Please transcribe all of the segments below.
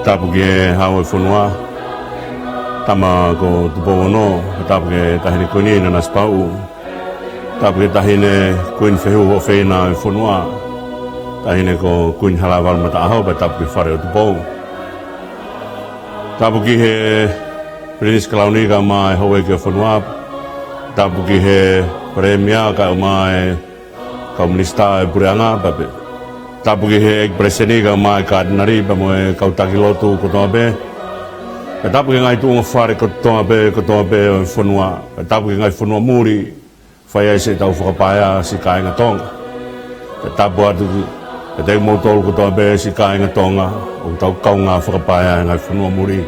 tapuke hawe fonua tama ko tupono tapuke tahine kuni na naspau tapuke tahine kuin fehu o feina fonua tahine ko kuin halawal mata aho ba tapuke fare tupo tapuke he Prince Kalauni ka mai howe ke fonua tapuke he premia ka mai komunista purianga babe tapuki he ekspreseni ka mai ka nari ba mo kautaki lotu kotoa be tapuki ngai tu ngafare kotoa be fonua tapuki ngai fonua muri faya se tau fakapaya si kai ngatonga tapu atu te mo tol kotoa be si kai ngatonga o tau kaunga fakapaya ngai fonua muri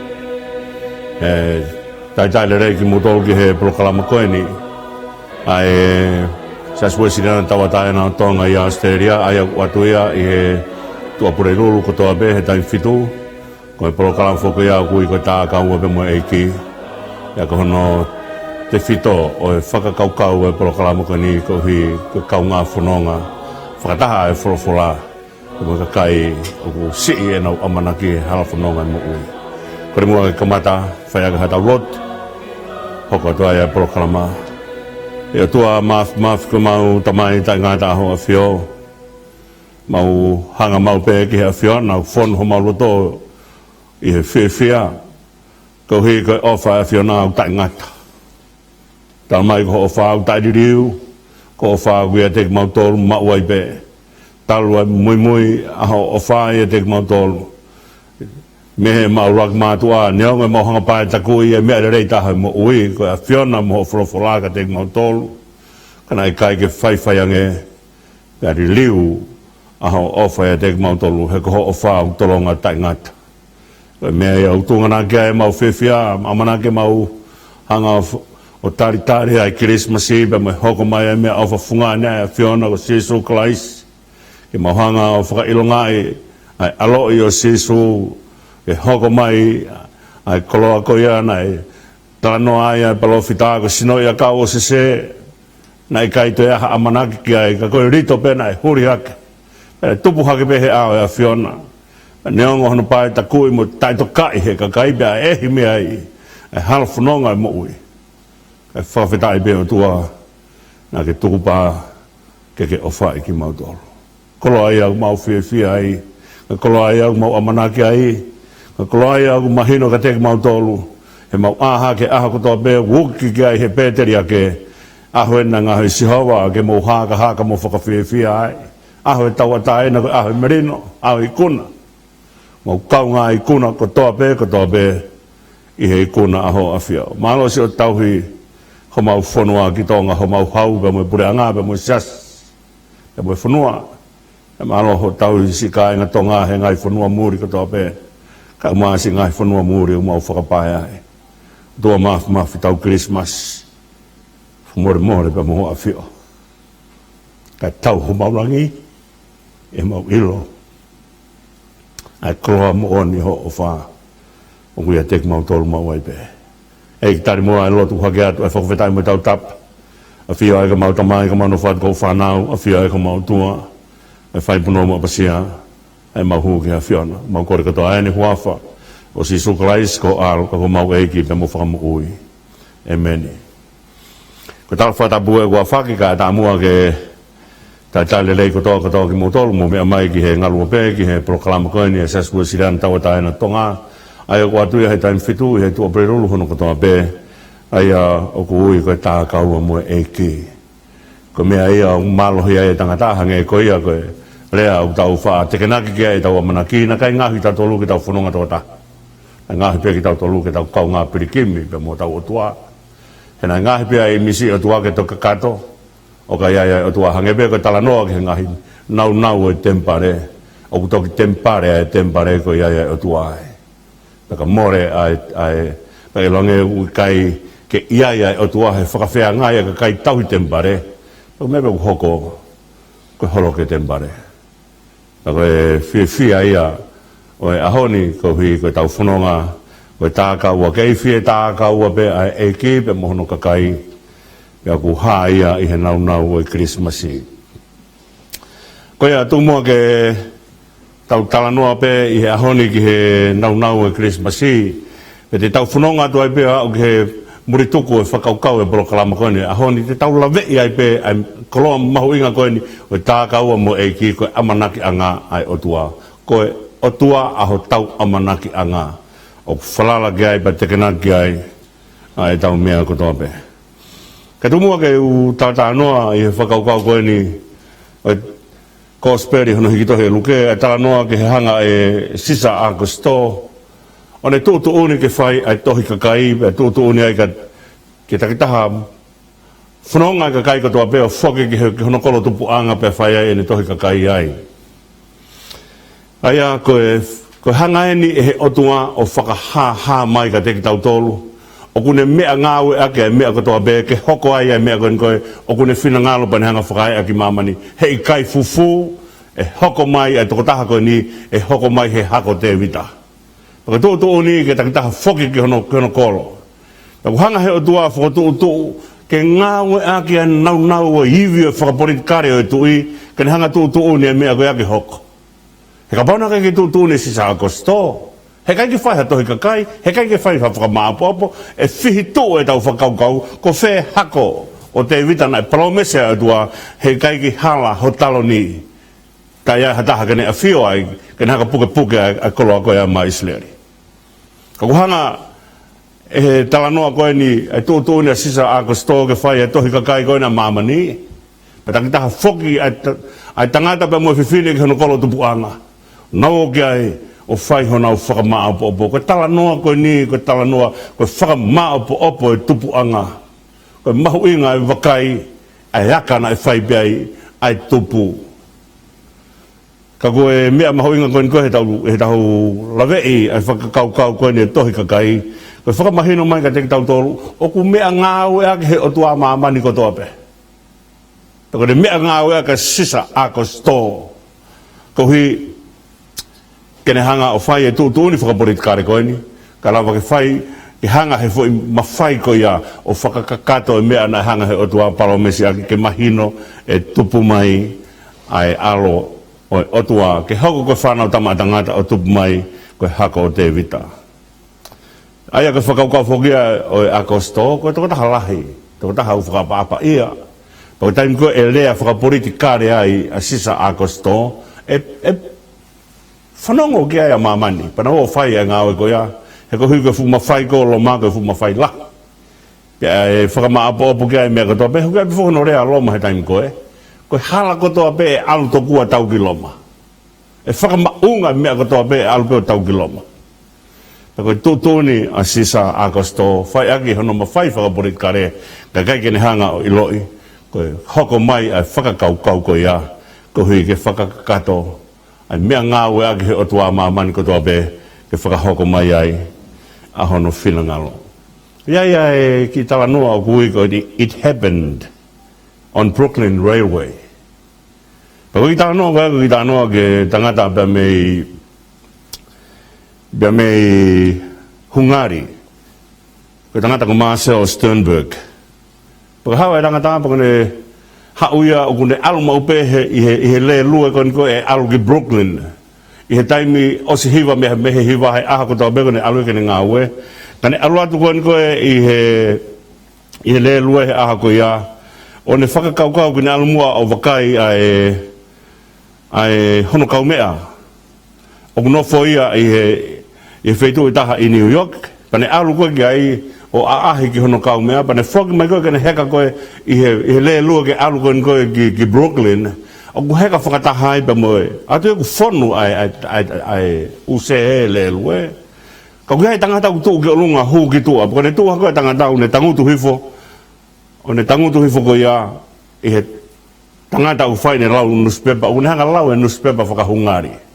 tai le ki mo tol ki he Polokalama Tokoni ai Sisu sina tawata na tonga ya Australia aya watuia i tu apure lulu kotoa be he tai fitu ko Polokalama foko ya ku ko TAKAUA be mo EIKI ya ko no te fito o faka'osi e Polokalama Tokoni ko hi ko kaunga fononga fakataha e forofola ko ka kai ko si e na amanaki hala fononga mo u ko mo kamata fa ya hata rot hoko to ya Polokalama e tua maf ko mau tamai ta ngata ho afio mau hanga mau pe ki afio na fon ho mau loto i fia ko hi ko ofa afio na ta ngata tamai ko ofa ta diu ko ofa wi te mau tol mau wai be talwa mui aho ofa e te mau tol me mau rak ma tua neo me mo hanga pa ta ku e me re ta mo ui ko afiona mo frofola ka te mo tol kana kai ke fai ange ka ri liu aho ofa te mo tol he ko ofa tolonga ta ngat me o tunga na ke mo fefia amana ke mo hanga o tari ai KILISIMASI be mo hoko mai me ofa funga na afiona ko Sisu klais ke mo hanga o faka'ilongai ai alo yo Sisu e hoko mai ai koloa koia nai tano ai palofita ko sino ia ka o se nai kai to ia amanaki ki ai ka ko rito pe nai huri hak e tupu hake pe he ao e fiona neongo hono pai ta kui mo tai to kai he ka kai be e himi ai e hal fononga mo ui e fafita i be o tua na ke tuku pa ke ofa i ki mau tolo koloa ia mau fia ai koloa ia mau amanaki ai Koloa aku mahino ka te mau tolu he mau aha ke aha kotoa be wuki ke ai he peteria ke aho e ngaahi sihawa ke mau haka mo whakawhiawhia ai aho e tawata e na aho e merino aho i kuna mau kaunga i kuna kotoa be i he kuna aho awhia malo si o tauhi ho mau whanua ki tonga ho mau hau be mo pureanga be mo sas be mo whanua e malo ho tauhi si ka inga tonga he ngai whanua muri kotoa be ka maasi ngai whanua muri o mau whakapaya ai. Dua maaf tau KILISIMASI. More pa mo awhio. Ka tau ho maurangi, e mau ilo. Ai kloa mo oni ho o wha. O kuia tek mau tolu mau waipe. E ki tari moa e lotu hake atu, e whakawhetai mo tau tap. A whio ai ka mau tamai, ka mau no whaat kou whanau, a whio ai ka mau tua. E whaipuno mo apasia. E mau hu ki a whiona, mau kore katoa aene huafa, o Sisu klais ko alo, ka ko mau eiki pe mo whakamu ui. Amen. Ko tau whatabu e kua whaki ka ta mua ke ta tale lei kotoa ki mo tolu, mo mea mai ki he ngalua pe, ki he Polokalama Tokoni, e Sisu siran tau taena tonga, ai o kua tuia he taim fitu, he tua prerulu hono kotoa pe, ai o ku ui ko TAKAUA mo EIKI. Ko mea ia malohi ai tangataha nge ko ia ko rea o tau wha tekenaki kia e tau amanaki na kai ngaahi kitautolu ki tau fononga tōta. Ngaahi pia kitautolu ki tau kau ngā pirikimi pe mo tau o tua. Hena ngaahi pia e misi o tua ke to kakato. O ka iaia o tua hange pia ko talanoa ki ngaahi nau e tempare. O ku toki tempare ko iaia o tua ai. Paka more ai paka longe u kai ke iaia o tua he whakawhea ngāia ka kai tauhi tempare. Paka mepe ku hoko ko holo ke tempare. Ko e fia ia o e ahoni ko hui ko tau fononga ko TAKAUA ke fia TAKAUA pe ai EIKI pe mohono kakai pe ku haia i he nau o KILISIMASI. Ko ia tu mo ke tau talanoa pe i he ahoni ki he nau e KILISIMASI pe te tau whanonga tu ai pe au ki he murituku e whakaukau e Polokalama Tokoni ahoni te tau lawei ai pe ai koloa mahu inga koe ni o TAKAUA mo EIKI koe amanaki anga ai otua koe otua a hotau amanaki anga o whalala ki ai pa tekena ki ai tau mea kotoa pe ka tumua ke u tātānoa i he whakaukau koe ni o Kosperi hono hikitohe luke e tala noa ke he hanga e sisa a kosto o ne tūtu uni ke whai ai tohi kakai e tūtu uni ai ke takitaha whanonga kakai katoa peo whoke ke hono kolo tupu anga pe whai ai e ne tohi kakai ai aia koe hanga eni e he otua o whakaha mai ka te kitautolu o kune mea ngāwe ake mea katoa pe ke hoko ai mea koe o kune whina ngālo pa ne hanga whakai aki mamani hei kai fufu e hoko mai e tokotaha koe ni e hoko mai he hako te vita paka tō ni ke takitaha whoki ki hono kolo paka hanga he otua whakatū ke ngāwe ake a nau o iwi e whakaporit kare o e tui ke ne hanga tū ni e mea koe ake hoko he ka pauna ke tū ni sisa a kosto he kai ki whai ha tohi kakai, he kai ki whai ha whakamaapopo, e whihi tō e tau whakaukau, ko whē hako o te vitana e palomese a tua, he kai ki hala hotalo ni, ka ia hataha kene a whio ai, kene haka puke a koloa koe a maisleri. Ka kuhanga, e talanoa koe ni, e tū ni a sisa a kosto ke whai e tohi kakai koe na mamani, pa takitaha whoki ai tangata pa mo whiwhine ki hono kolo tupuanga, nao ki ai, o whai hona o whakamaapopo. Koe talanoa koe ni, koe talanoa, koe whakamaapopo e tupuanga. Koe mahu inga e wakai, ai akana e whai piai, ai tupu. Ka koe mea mahu inga koe ni koe he tau lawei, ai whakakaukau koe ni e tohi kakai. Koe whakamahino mai ka te kitautolu, o ku mea ngāu e ake he o tua maamani kotoa pe. Koe ne mea ngāu e ake sisa ako sto. Ko hui, kene hanga o whai e tūtu ni whakaporit kare koe ni. Ka lawa ke whai, i hanga he fwoi mawhai ko ia o whakakakato e mea na hanga he o tua palomesi aki ke mahino e tupu mai ai alo o tua ke hoko koe whanau tama tangata o tupu mai koe hako o te vita. Aia koe whakaukau whokia o e akosto, koe toko taha lahi, toko taha u whakapapa ia. Pau taim koe e lea whakaporiti kare ai a sisa akosto, whanongo ki ai a mamani, pana o whai a ngāwe ko ia, he ko hui koe fu mawhai ko lo mā koe fu mawhai la. Pia e whakamaapopo ki ai mea katoa pe, hukai pe whono rea loma he taimi koe, koe hala kotoa pe e alu tokua tau ki loma. E whakamaunga mea katoa pe e alu peo tau ki loma. Pia koe tūtūni a sisa a kosto, whai aki hono mawhai whakaporit kare, ka kai kene hanga o iloi, koe hoko mai a whakakaukau ko ia, ko hui ke whakakato, ai mea ngāwe ake he o tua mamani kotoa pe ke whakahoko mai ai a hono whinangalo. Iai ai ki tala noa o kui ko it happened on Brooklyn Railway. Pa ki tala noa ke tangata pe mei Hungari. Ko tangata ko Marcel Sternberg. Pa hawa e tangata pa kone hauia o kune alu maupehe i he le lue kon ko e alu ki Brooklyn. I he taimi osi hiwa me he hiwa hei aha ko tau beko ne alu kene ngāwe. Kane alu atu kon ko e i he le lue he aha ko ia. O ne whakakaukau kine alu mua o wakai ai hono kaumea. O kunofo ia i he feitu i taha i New York. Kane alu ko ki ai o aahi ki hono kaumea, pa ne whoki mai koe kene heka koe i he le lua ke alu koe ki Brooklyn, o ku heka whakataha ai pa moe, atu e ku whonu ai use le lua. Ka ku hei tangata ku tuu ki o lunga huu ki tua, pa ne tua koe tangata o ne tangutu hifo ko ia, i he tangata u whai ne lau newspaper, o ne hanga lau e newspaper whakahungari.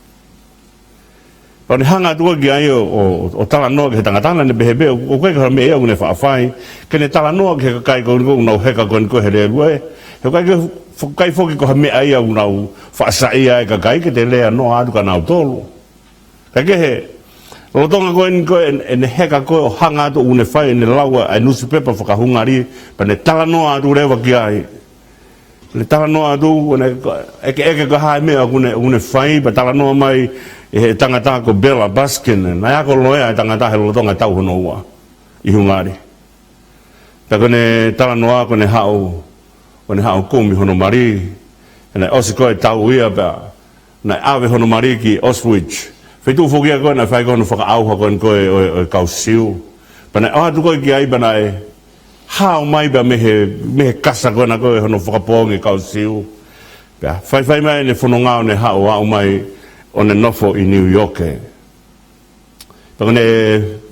Pau ni hanga tua ki ai o tala noa ke he tangatana ne behebe, o koe ka me ea une whaafai, ke ne tala noa ke kai ko nau heka ko he le lue, he kai whoki ko ha mea ia unau whaasai ai ka kai ke te lea noa atu ka nau tolu. Ka ke he, lotonga ko e ne heka ko o hanga atu une whai ne laua ai newspaper whakahungari, pa ne tala noa atu rewa ki ai. le tala noa tu eke ka hai mea une whai pa tala noa mai e tangata ko Bella Baskin na ako loea tangata he lotonga tau hono ua i hungari ta kone tala noa kone hao kumi hono mari na osi koe tau ia pa na ave hono mari ki Oswich fetu fogia koe na whai koe no faka'aho koe o kausiu pa na oha tu koe ki ai pa na e hao mai ba mehe kasa koe na koe hono whakapongi kausiu pa whai mai ne fononga'angaa ne hao mai o ne nofo i New York pa kone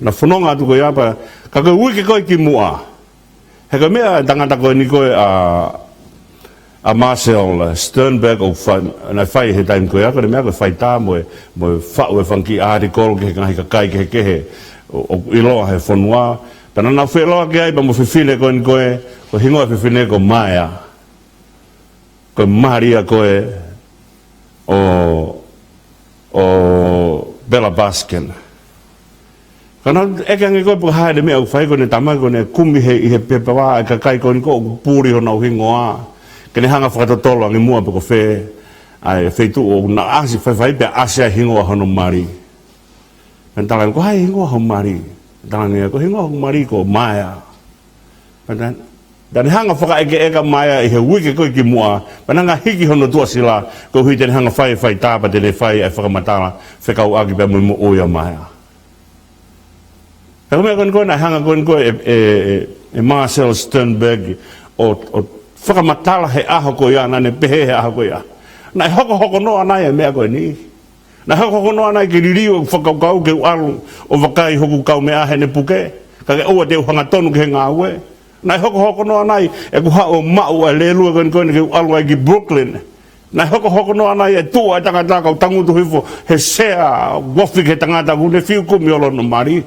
na fononga tu koe apa ka koe wiki koe ki mua he ka mea tangata koe ni koe a Marcel Sternberg o na whai he taim koe ako ne mea koe whai tā moe whau e whanki artikol ke ngahi ka kai kehekehe o iloa he whanua pana na wheloa ke ai pa mo whiwhine koe ni koe ko hingoa whiwhine ko Maya koe Maria koe o Bella Baskin kana eke ange koe puka haere mea u whai koe ne tamai koe ne kumi i he pepa wā e ka kai koe ni koe pūri ho nau hingoa kene hanga whakatotolo ange mua pako whē ai wheitu o na asi whai pia asi a hingoa hono mari pen talan ko hai hingoa hono mari talan ko hingoa hono mari ko Maya dan hanga whaka eka Maya i he wiki koe ki mua pananga hiki hono tua sila ko hui tene hanga whai tāpa tene whai e whakamatala whekau aki pia mo oia Maya ka mea koe na hanga koe e Marcel Sternberg o whakamatala he aho koe ia nane pehe he aho koe ia na hoko noa nai e mea koe ni na hoko noa nai ki ririu whakaukau ke ualu o wakai hoku kau mea he ne puke ka ke ua te uhanga tonu ke he ngā ue na hoko noa nai e ku hao mau e lelua koe ke ualu ai ki Brooklyn na hoko noa nai e tua e tangata kau tangutu hifo he sea wofi ke tangata ku ne whiu kumi olo no mari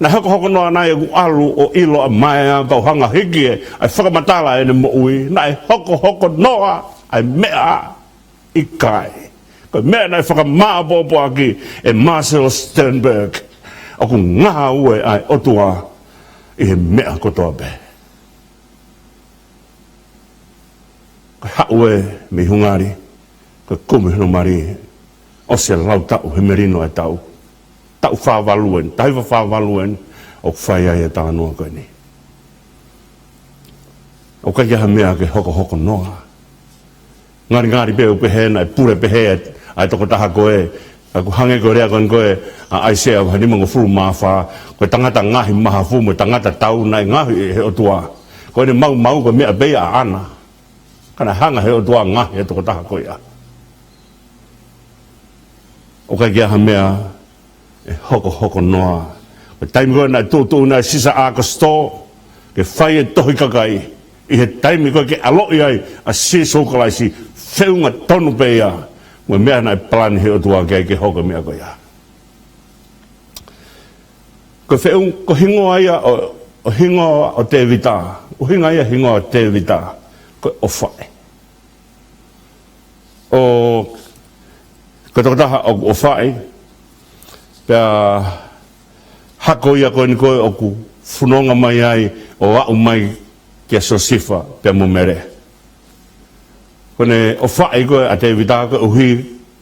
na hoko noa nai e ku alu o ilo a Maya kau hanga hiki e ai whakamatala e ne mo'ui na e hoko noa ai mea i kai ko mea na e whakamaa popo aki e Marcel Sternberg o ku ngā ue ai otua i he mea kotoa pe ko haue me hungari ko kumi no mari o se lau tau he merino e tau whāwaluen taiwa whāwaluen o whai ai e tānua koe ni o kai ha mea ke hoko noa ngari pe pehe na pure pehe ai toko taha koe aku hange koe rea koe ai sea hani mongo fulu mawha koe tangata ngaahi maha fumu tangata tau nai ngaahi he o tua koe ne mau koe mea bea ana kana hanga he o tua ngaahi he toko taha koe a o kai ha mea e hoko noa koe taimi koe na tū na sisa ākasto ke whai e tohi kakai i he taimi koe ke aloi ai a Sisu kalaisi whiunga tonu peia mo mea na plani he o tua ke hoko mea koe ia ko whiung ko hingoa ia o hingoa o te vita o hinga ia hingoa o te vita ko o whae o ko tokotaha o whae pia hako ia koe ni koe o ku whunonga mai ai o au mai kia sosifa pia mo mere kone o whae koe a te vita koe uhi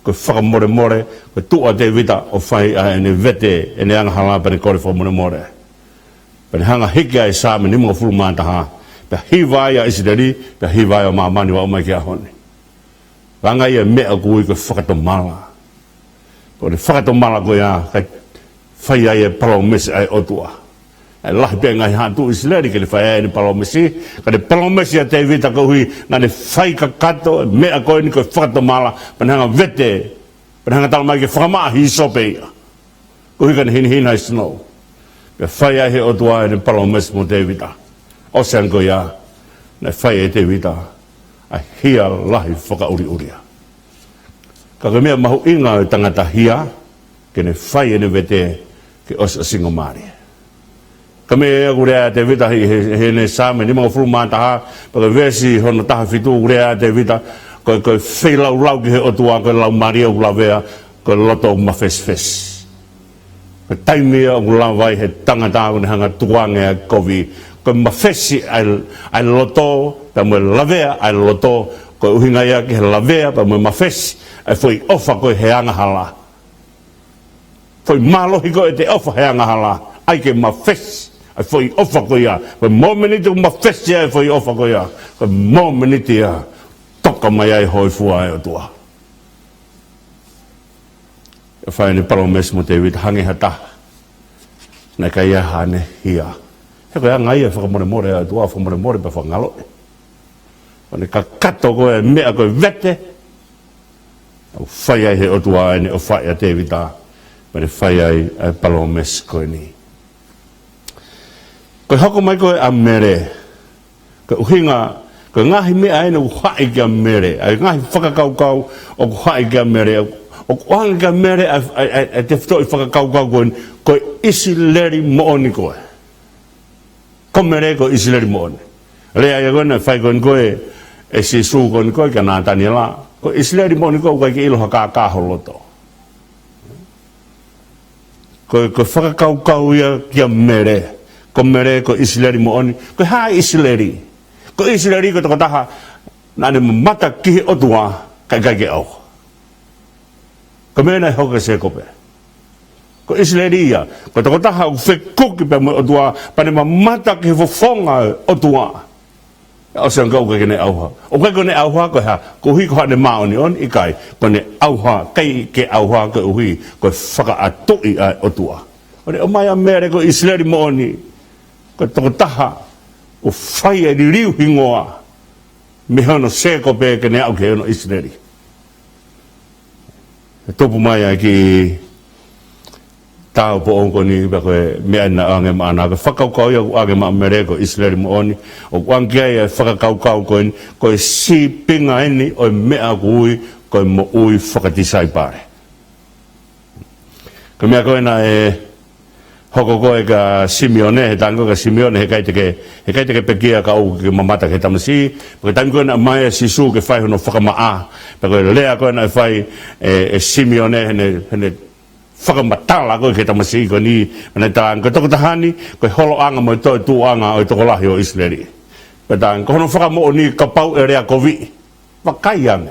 koe whakamore koe tua te vita o whai a ene vete ene anga hala pane kore whakamore pane hanga hiki ai sāme ni mga fulu mātaha pia hiwai a isidari pia hiwai a mamani wa o mai kia hone wanga ia mea kui koe whakatomala kone whakatomala koe a kai whai ai e palomesi ai otua ai lahi pia ngai hatu isileri ke le whai ai ni palomesi ka le palomesi a te vita ka hui nga ne whai ka kato mea koe ni koe whakatomala panhanga vete panhanga tala mai ke whakamaa hi sope ia ko hui ka ne hina i snow ke whai ai he otua ai ni palomesi mo te vita osean koe ia ne whai ai te vita ai hia lahi whakauri-uria ka ke mea mahu inga o tangata hia ke ne whai ene vete ke os singo mari ka mea urea te vita he ne same ni mga fulu mātaha pa ke vesi hono taha fitu urea te vita koe whailau ki he otua koe lau maria ulavea koe loto ma fes koe taimea ulavai he tangata ne hanga tuange a kovi ko mafesi ai loto pa mo lavea ai loto ko uhinga ia ke lavea pa mo mafesi ai foi ofa ko he anga hala foi malo hi ko te ofa he anga hala ai ke mafesi ai foi ofa ko ia pa mo menito mafesi ai foi ofa ko ia pa mo menito ia toka mai ai hoi fua ai o tua fai ni palomesi mo te wit hangi hata na kai hane hia he ko ngai e fakamore ai tua fakamore pa fangalo ne ka kato ko e mea ko vete o fai ai he o tua ai o fai a te wita pa ne fai ai palomesi ko ni ko hoko mai ko a mere ko uhinga ko ngaahi mea ai no hai ka mere ai ngaahi fakakaukau o hai ka mere o kuanga mere a te fto I fakakaukau ko isi leri mooni koe ko mere ko isi leri mooni rea ia kona fai ko e Sisu ko ka nā tani la ko isi leri mooni ko ki iloha kāho loto ko fakakaukau ia kia mere ko mere ko isi leri mooni ko ha isi leri ko taha nane mata kihi otua kai ke au ko mena hoka se kope ko isleria ko to taha u fekuki pe mo otua pa ne mata ki fofonga otua o se ngau ke ne auha o ko ne auha ko ha ko hi ko ne maoni on ikai ko ne auha kai ke auha ko hui ko faka'atui otua o ne o mai mere ko isleri moni ko to taha o fai di riu hingoa me hono se kope ke ne au ke no isleri topu mai ki tau po ongo ni ba ko me ana ange mana ko fakau ia age ma mere ko Israel mo oni o wangia ia fakau ko si pinga ini o me agui ko mo ui fakatisai pare ko me ko na hoko ko ka Simeone tango ka Simeone he kai te pekia ka o ke mamata ke tamasi ko tango na mai Sisu ke fai no fakamaa pa ko lea ko na fai Simeone ne fakamatala ko ke tamasi ko ni na tang ko to tahani ko holo anga mo to tu anga o to lahi o Israeli pa tang ko no fakamo ni ka pau area covid pakaiang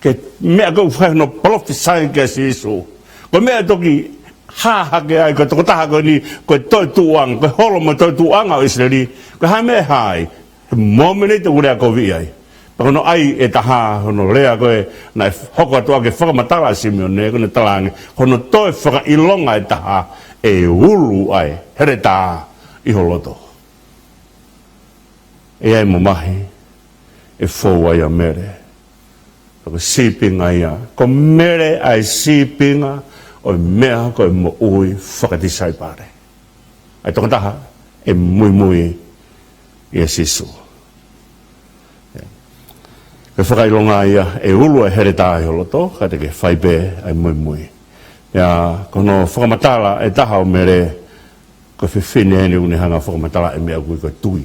ke me ko fai no profesai ke Sisu ko me toki ha ke ai ko to taha ko ni ko to tuang ko holo mo to tuang au Israeli ko ha me hai momene to ura ko vi ai pa no ai e taha no rea ko na hoko to ke fakamatala Simeone ko na talang ko no to faka ilonga e taha e ulu ai hereta I holoto e ai mo mahi e fo ai a mere ko sipinga ia ko mere ai sipinga o mea ko mo ui whakatisai pare. Ai toka taha e mui I Sisu. E whakailonga ia e ulu e hereta I holoto, ka te ke whaipe ai mui. Ia kono whakamatala e taha o mere ko whiwhine ene une hanga whakamatala e mea kui ko tui.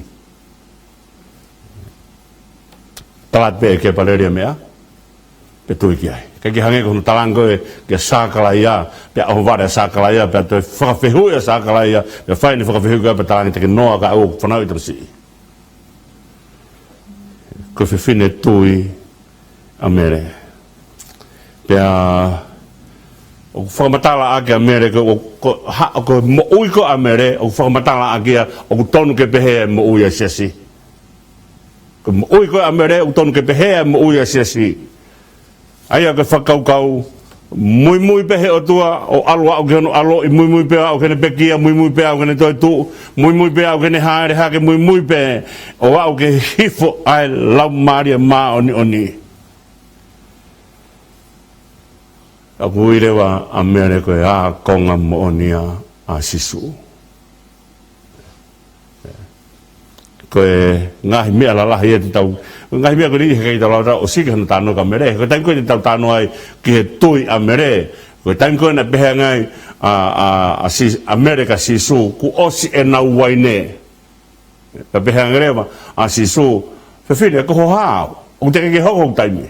Talat pe e ke paleria mea, pe tui ki ai. Kaki hange kono talango e ke sākalaia, pe aho vare sākalaia, pe atoe whakawhihuia sākalaia, pe whaini whakawhihuia pe talangi teke noa ka au whanau I tamasi. Ko whiwhine tui a mere. Pe o whakamatala ake a mere, ko mo ui ko a mere, o whakamatala ake a o tonu ke pehe mo ui a siasi. Ko mo ui ko a mere, o tonu ke pehe mo ui a siasi. Aia ke whakaukau mui pehe o tua o alua o ke hono alo I mui pehe o kene pekia mui pehe o kene toi tu mui pehe o kene haere hake mui pehe o au ke hifo ai lau maria maa oni a kuirewa a mere koe a konga mo onia a Sisu koe ngaahi mea la lahi e te tau ngai mea ko ni he tau la o sika no tano ka mere ko tan ko ni tau tano ai ki he tui a mere ko tan ko na beha ngai a America Sisu ku osi e na waine pa beha ngai a Sisu fe fine ko ha o te ke ho taimi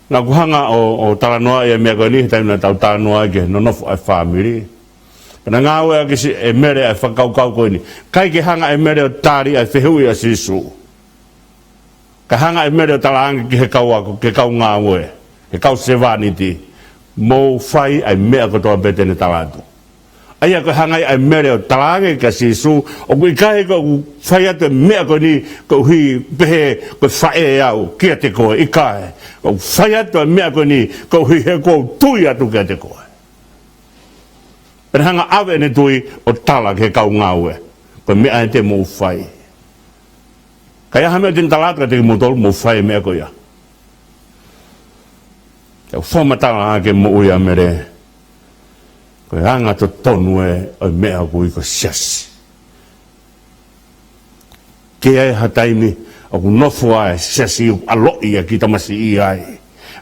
na ku hanga o tala noa e mea ko ni tan na tau tano ai ke no no family Kana ngāwe a kisi e mere ai whakaukau koe ni. Kai ke hanga e mere o tāri ai whihui a Sisu. Ka hanga e mere o talaangi ki he kauako, ke kau ngāwe, he kau sevaniti. Mō whai ai mea kotoa betene talatu. Aia ko hanga ai mere o talaangi ka Sisu, o kui kai ko whai atu e mea ko ni, ko hui pehe, ko whae e au, kiate koe, i kai. Ko whai atu e mea ko ni, ko hui he ko tui atu kiate koe. Pera hanga awe ne tui o tala ke kau ngāwe, ko mea e te mō whai. Kaya hame o tin talatu ka te mōtolu mō whai mea ko ia. Kau whamatala ake mō uia mere, koe anga to tonu e o mea kui ko siasi. Ke ai hataimi o ku nofo ai siasi u aloi a ki tamasi i ai.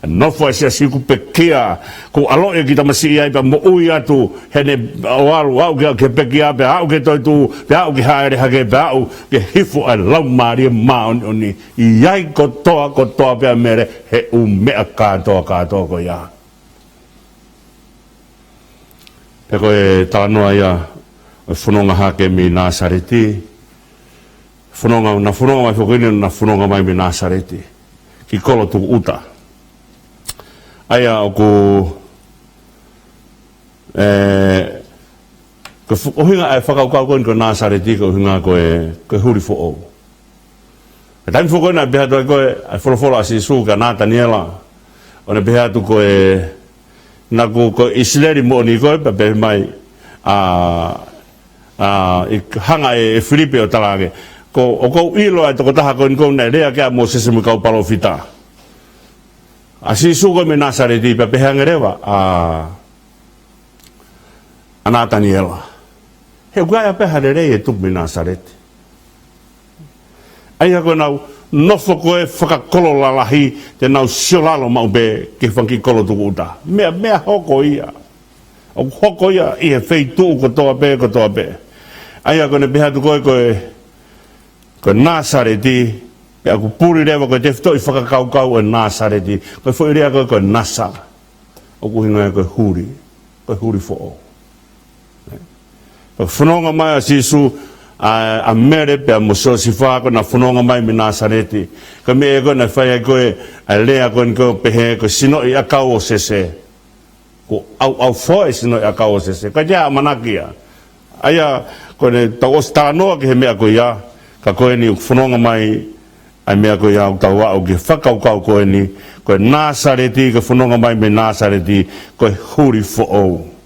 Nofo ai siasi ku pekea ku aloi a ki tamasi i ai pa mo ui atu hene o alu au ke pekea pe au ke toitu pe au ke haere hake pe au ke hifu ai lau maria maoni oni i ai kotoa pe a mere he u mea katoa ko ia. Pe koe tānoa ia o whanonga hake mi Nasareti. Na whanonga mai whakini na whanonga mai mi Nasareti. Ki kolo tuku uta. Aia o ku ko hinga ai whakaukau koe ko Nasareti ko hinga koe huri fo'o. E taimi whakoi na beha toi koe ai wholofolo a Sisu ka Nataniela. O na beha tu koe na ko Israeli mo ni ko pa be mai i hanga e Filipe o talage ko o ko ilo ai to taha ko na rea ke mo se mo ka palofita Sisu ko me Nasareti pa be hangerewa Nataniela he gua pe halere e tu me Nasareti ai ko na nofo koe whakakolo la lahi te nau siolalo mau be ke whanki kolo tuku uta. Mea hoko ia. O hoko ia i he whei tuu kotoa be. Aia kone beha tu koe Nasareti, pe aku puri rewa koe te whitoi whakakaukau e Nasareti, koe whoi rea koe Nasa. O kuhinga koe huri fo'o. Koe whanonga mai a Sisu, a mere pe a moso si whako na whanonga mai mi Nasareti. Ka me e koe na whai koe a lea koe koe pehe koe sino i akau o sese. Ko au whoe sino i akau o sese. Ka tia manakia. Aia koe ne tau o stanoa ke he mea koe ia. Ka koe ni whanonga mai ai mea koe ia tau au ke whakaukau koe ni. Koe Nasareti, ka whanonga mai mi Nasareti. Koe huri fo'ou.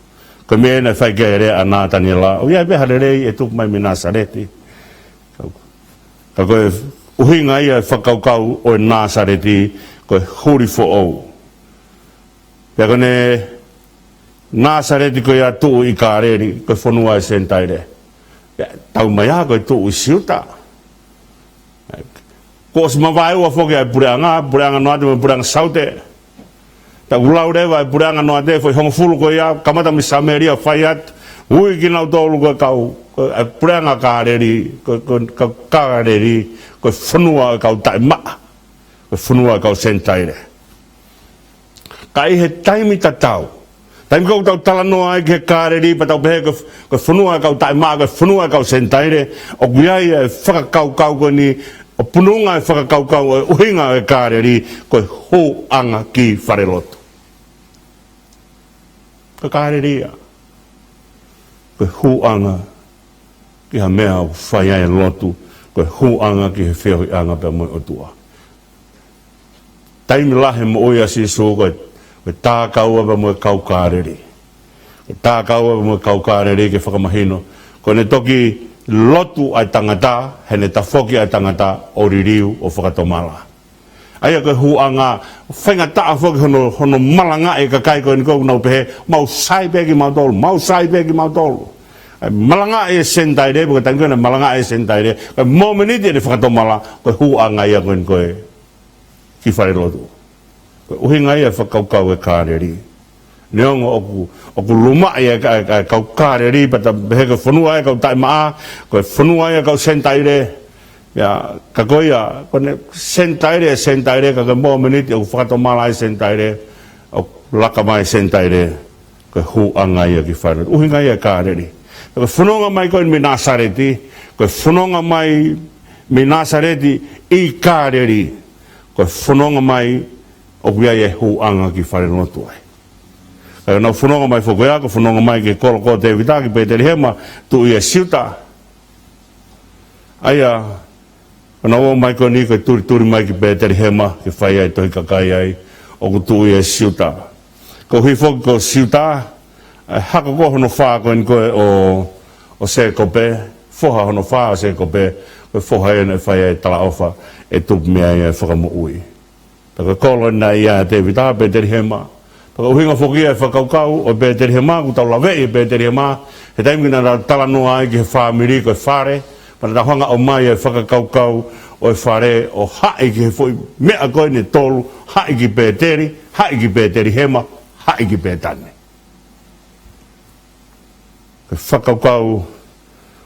Ko me na fai ke rea a Nataniela. O ia beha rei e tuku mai mi Nasareti. Ka koe uhinga ia whakaukau o Nasareti koe huri fo'ou. Pea kone Nasareti koe a tuu i kāreri koe whanua e sentaire. Tau mai a koe tuu i siuta. Ko os mawai ua whoke ai pureanga noate me pureanga saute. Ta ulau rewa e puranga noa te foi hongo fulu ko ia kamata mi sameria faiat ui ki nau tolu ko kau e puranga kāreri ko kāreri ko whanua kau taimaa ko whanua kau sentaire ka i he taimi tatau taimi kau tau tala noa ai ke kāreri pa tau pehe ko whanua kau taimaa ko whanua kau sentaire o kuiai e whakakau ko ni o pununga e whakakau e uhinga e kāreri ko hoanga ki whareloto. Ka kāreria. Koe huanga ki ha mea o whaiai lotu. Koe huanga ki he whiahui anga pia moi o tua. Taimi lahe mo oia Sisu koe tākaua pia moi kau kāreri. Koe tākaua pia moi kau kāreri ke whakamahino. Koe ne toki lotu ai tangata, hene tafoki ai tangata o ririu o whakatomala. Aia koe huanga, whainga taa whoki hono malanga e ka kai koe ni kou nau pehe, mau sai peki mau tolu. Malanga e sentaire, porque tangi koe malanga e sentaire, koe momeniti e whakatomala, koe huanga ia koe ni koe ki whare lotu. Koe uhinga ia whakaukau e kāreri. Neongo oku luma ia kau kāreri, pata pehe koe whanua e kau taimaa, koe whanua e kau sentaire, ya kakoia kone sentaire ka mo meniti o fato mala sentaire o laka mai sentaire koe huanga ia ki whare. Uhinga ia kāreri. Koe whanonga mai koe mi Nasareti, koe whanonga mai mi Nasareti i kāreri, koe whanonga mai o kuia ia huanga ki whare notu ai. Koe nau whanonga mai whakoea, koe whanonga mai ki koloko te vita ki Peterihema, tu ia siuta. Aia, nau o mai koe ni koe turi mai ki Peterihema, ki whai ai tohi kakai ai, o ku tu ia siuta. Ko hui whoki ko siuta, haka ko hono whaa koe ni koe o se kope, whoha hono whaa o se kope, koe whoha e whai ai tala ofa, e tupu mea ia whakamu'ui. Taka kolo na ia te vita Peterihema, taka uhinga whoki e whakaukau o Peterihema, ku tau lawe i Peterihema, he taimina na tala noa ai ki he whaamiri koe whare, pana ta hanga o mai e whakakaukau o e whare o hae ki he whoi mea koe ne tolu, hae ki Peteri, hae ki Peterihema, hae ki Petane. Koe whakaukau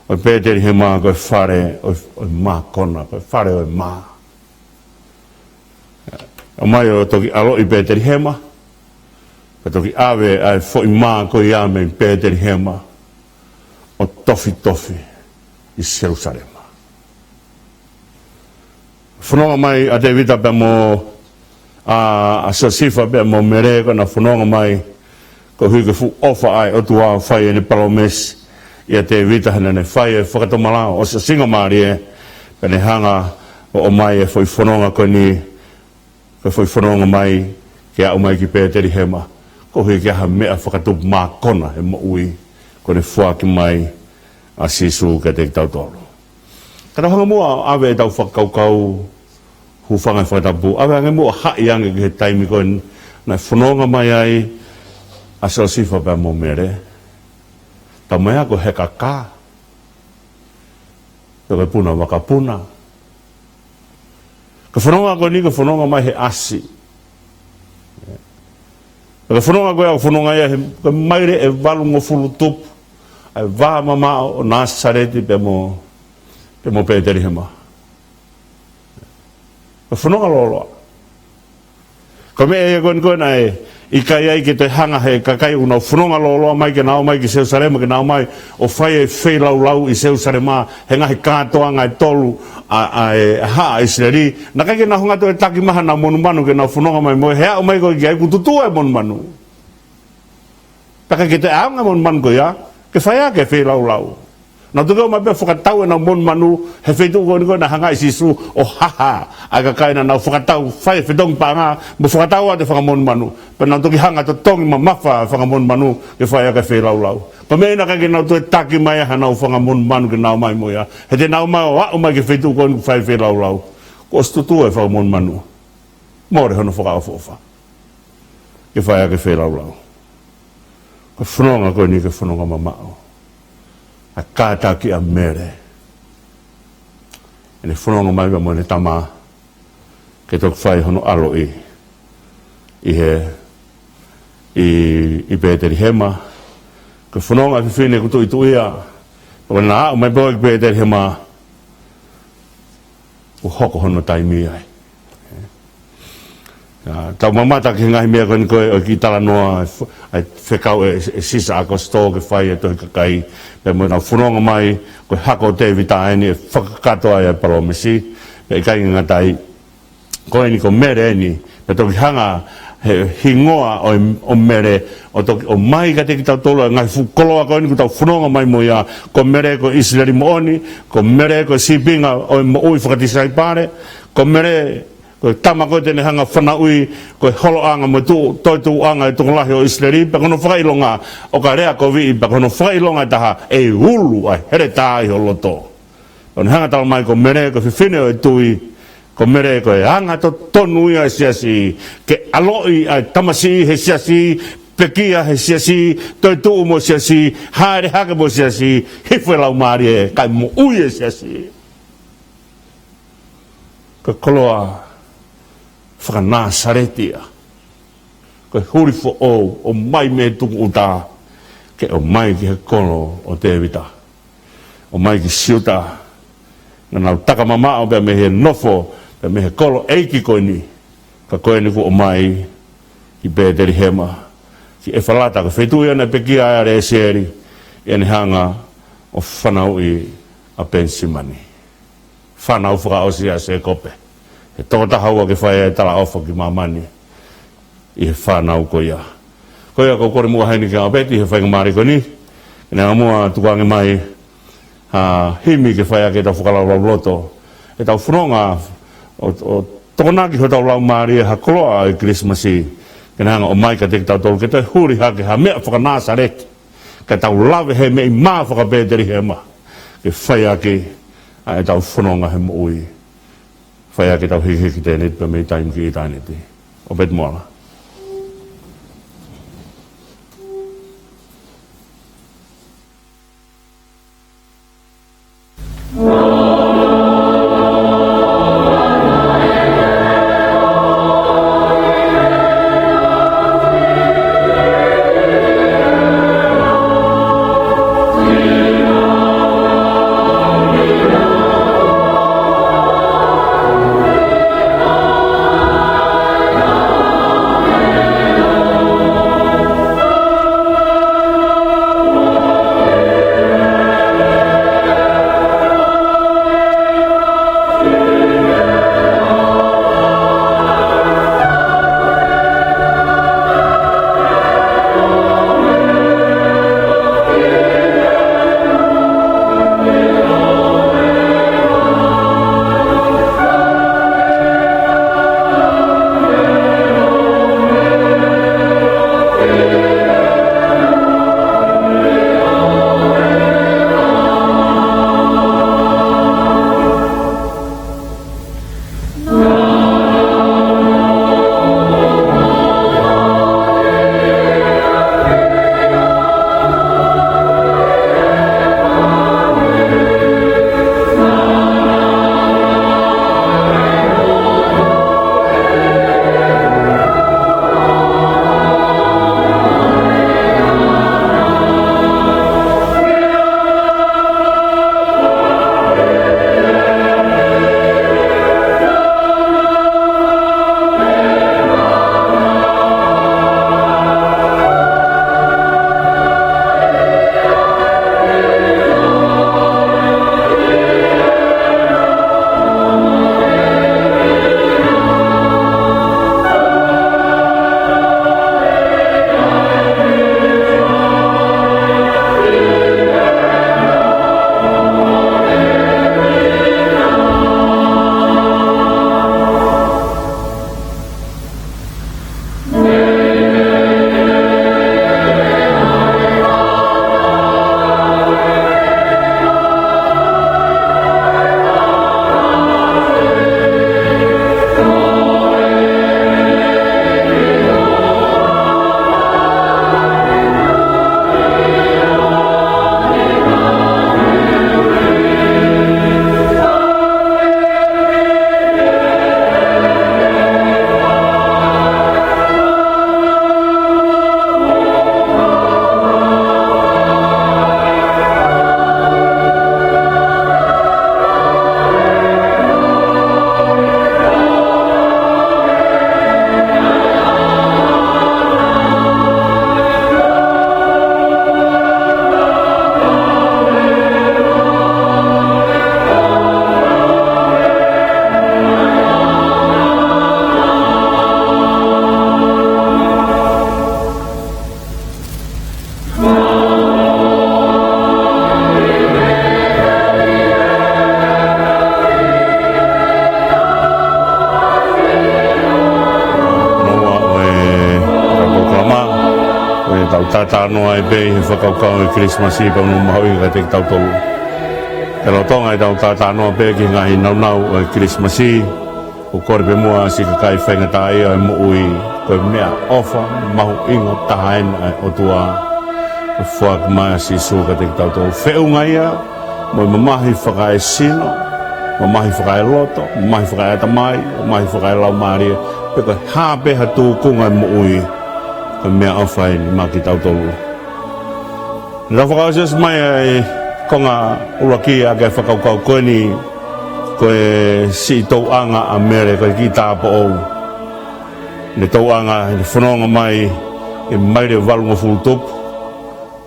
o Peterihema koe whare o mā kona, koe whare o mā. O mai o toki alo i Peterihema, koe toki awe ai whoi mā koe ia me Peterihema, o tofi i Jerusalema. Whanonga mai a te vita pe mo a Sosifa pe mo mere ko na whanonga mai ko hui ke fu ofa ai o tua whai ni palomesi i a te vita hana ne whai e fakataumu'a o sa singa maari e pe ne hanga o mai e whai whanonga ko ni ko whai whanonga mai ke au mai ki Peterihema ko hui ke ha mea whakatupu mā kona he mo ui ko ne whuaki mai a Sisu ke te kitautolu. Kada hanga mua awe e tau whakaukau hu whangai whakatapu. Awe hanga mua hai ange ki he taimi koe na whanonga mai ai a Sosifa pe mo mere. Ta mea ko he kaka. Koe puna waka puna. Ka whanonga koe ni ka whanonga mai he asi. Ka whanonga koe au whanonga ia he maire e walungo fulu tupu. Ai wā mama o Nasareti pe mo Peterihema. Ka whanonga loloa. Ka mea e koe na e i kai ai ke te hanga he kakai unau whanonga loloa mai ke nao mai ki Jerusalema ke nao mai o whai e whai lau i Jerusalema he ngahi kātoa ngai tolu a haa Israeli. Na kai ke na honga to e taki maha na monu manu ke na whanonga mai mo hea o mai koe ki ai kututua e monu manu. Taka ke te aunga monu manu koe ia. Ke whaia ke whai lau. Nā tukau mai pia whakatau e nā mon manu he whaitu koe na hanga i Sisu o haha a ka kaina nā whakatau whai whetong pāngā mo whakatau a te whakamon manu. Pa nā tuki hanga to tongi ma mawha whakamon manu ke whaia ke whai lau. Pa mea na kake nā tu e taki mai ha nā whakamon manu ke nā mai moia. He te nā mai o au mai ke whaitu koe whai lau. Ko stutu e whakamon manu. Mōre hono whakaofofa. Ke whaia ke whai lau. Ka whanonga koe ni ke whanonga mamao. A kāta ki a mere. E ne whanonga mai wa mo ne tama ke tok whai hono alo i Peterihema. Ka whanonga ki whine kutu i tuia. Ka wana hao mai boi ki Peterihema. U hoko hono taimi ai. Tau mamata ki ngahi mea koe ni koe o ki tala noa ai whekau e sisa ako sto ke whai e tohi kakai pe mo nau whanonga mai koe hako te vita aini e whakakatoa e palomesi pe kai ngatai koe ni ko mere ni pe toki hanga he hingoa o mere o toki o mai ka te kitautolu ngai fukoloa koe ni ko tau whanonga mai mo ia ko mere ko Israeli mo oni ko mere ko sipinga o mo ui whakatisai pare ko mere ko tama ko tene hanga whanaui ko holoanga mo tu anga e lahi o Israeli pa kono whakailonga o ka rea ko vi pa kono whakailonga taha e hulu ai here tai o loto on hanga tala mai ko mere ko whiwhine o e tui ko mere ko e hanga to tonu ia siasi ke aloi ai tamasi he siasi pekia he siasi toi tu mo siasi haere hake mo siasi hife lau maari e kai mo ui e siasi ko koloa whakanasaretia. Koe huri fo o mai me tuku uta, ke o mai ki he kono o te vita. O mai ki siuta, na nau taka mama o me he nofo, me he kolo EIKI koe ni, ka koe ni ku o mai ki Peterihema. ki e whalata ka whetu ia na peki aia re seeri e ni hanga o whanau i a pensimani. Whanau faka'osi a se kope. E tōta haua ke whaia e tala ofa ki mamani i he whanau ko ia. Ko ia ko kore mua haini ki a peti he whainga maari ko ni. E nga mua tukange mai himi ke whaia ke tau whakalau loto. E tau whanonga o tokonaki hotau lau maari e hakoloa i KILISIMASI. Ke nga o mai ka te kitautolu ke te huri hake ha mea whakanasa reki. Ka tau lawe he mei maa whakapeteri he ma. Ke whaia ke a e tau whanonga he moui. Whaia ke tau hiki tēnei pa mei taim ki i tāneti. O bet moala. Tānoa e bei he whakaukau e KILISIMASI pa unu mahui ka te kitautolu. E lotonga i tau tānoa bei ki ngāhi naunau e KILISIMASI o kore pe mua si ka kai whainga tā ea e muui koe mea ofa mahu inga tahaina o tua o whak mai Sisu ka te kitautolu. Wheunga ia mo i mamahi whakae sino, mamahi whakae loto, mamahi whakae atamai, mamahi whakae laumaria pe koe hāpeha tūkunga e muui mea awhai ni mā kitautolu. Nā whakaosias mai ai konga uraki a kai whakaukau koe ni koe si tauanga a mere koe ki tāpa ou. Ne tauanga ni whanonga mai e mai le valunga fultup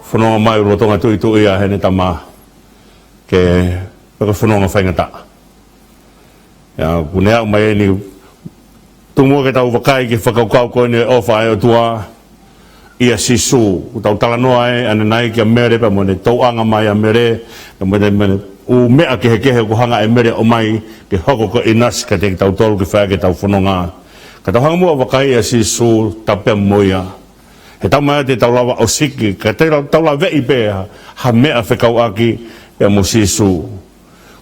fononga mai lotonga tu ia hene tama ke peka fononga whaingata ya kunea mai ni tumua ke tau wakai ke whakaukau koe ni ofa e o tua ia Sisu tau talanoa e ane nai ki a mere pa mo ne tauanga mai a mere ka mene u mea kehekehe ku hanga e mere o mai ke hoko ko inas ka te kitautolu ke whaia ke tau fononga ka tau hanga mua wakai a Sisu tapea moia he tau mai te tau lawa o siki ka te tau lawa vei pēha ha mea whekauaki e mo Sisu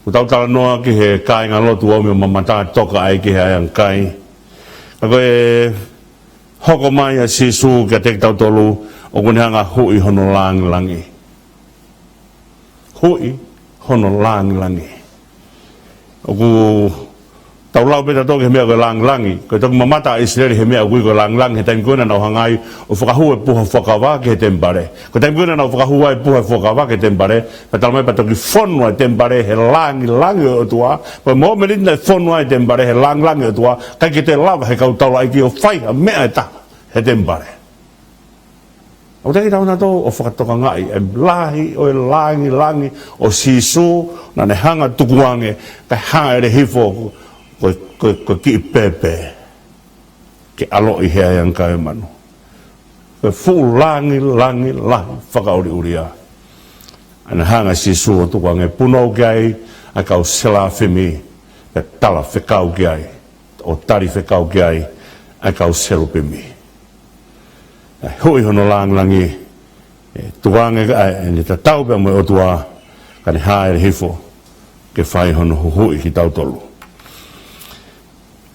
ku tau talanoa ki he kai ngā lotu o mea mamata toka ai ki he ayang kai ka koe hoko mai a Sisu ka te kitautolu o kune hanga hui hono langi hui hono langi o ku tau lau peta toki he mea koe langi koe toki mamata Israeli he mea kui koe langi he taimi koena nau hangai o whakahua puha whakawake he tempare koe taimi koena nau whakahua e puha whakawake he tempare pa tala mai pa toki whonua he tempare he langi o tua koe mo me rinna whonua he tempare he langi o tua kai ke te lava he kautaula iki o whai a mea e ta he tempare o teki tau na tō o whakatoka ngai e lahi o e langi o Sisu na ne hanga tukuange kai hanga ere hifo ko ki pepe ke alo I hea yang kai manu ko fu langi lahi whakauri uria ana hanga Sisu o tukuange puno gai a kau sela whimi e tala whekau gai o tari whekau gai a kau selu pimi hui hono langi tuange e ni ta tau pe mo o tua ka ni haere hifo ke whai hono hui kitautolu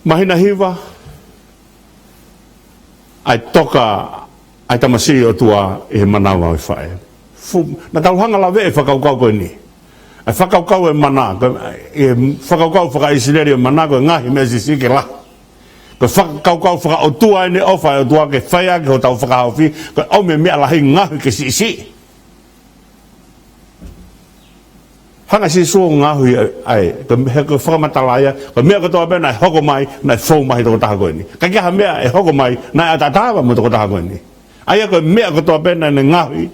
mahina hiva ai toka ai tamasi o tua e manawa e whae na tau hanga lawe e whakaukau koe ni ai whakaukau e mana e whakaukau whakaisileri e mana koe ngaahi mea sisike la ko whakaukau whakaotua e ne ofa e tua ke whaia ke hotau faka'osi ko au me mea lahi ngaahi ke Sisi hanga Sisu ngaahi ai ko he ko whakamatalaya ko mea kotoa pe nai hoko mai nai whau mahi toko taha koe ni ka kia mea e hoko mai nai atatawa mo toko taha koe ni aia ko mea kotoa pe nai ngaahi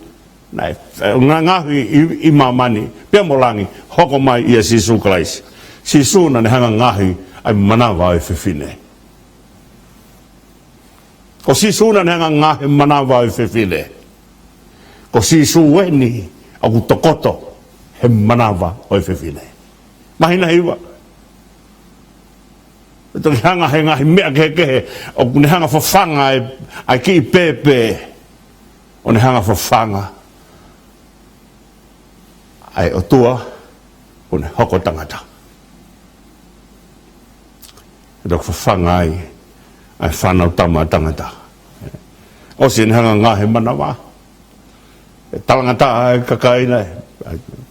nai ngaahi I mamani pia molangi hoko mai ia Sisu kalaisi Sisu na ne hanga ngaahi ai manawa e whiwhine ko Sisu na hanga ngaahi manawa e whiwhine ko Sisu weni aku tokoto he manawa o e whiwhine mahina hiwa toki hanga he ngaahi mea kehekehe o ne hanga whawhanga ai ki pepe o ne hanga whawhanga ai o tua o ne hoko tangata e tok whawhanga ai whanau tama tangata o si hanga ngaahi manawa e talangata ai kakaina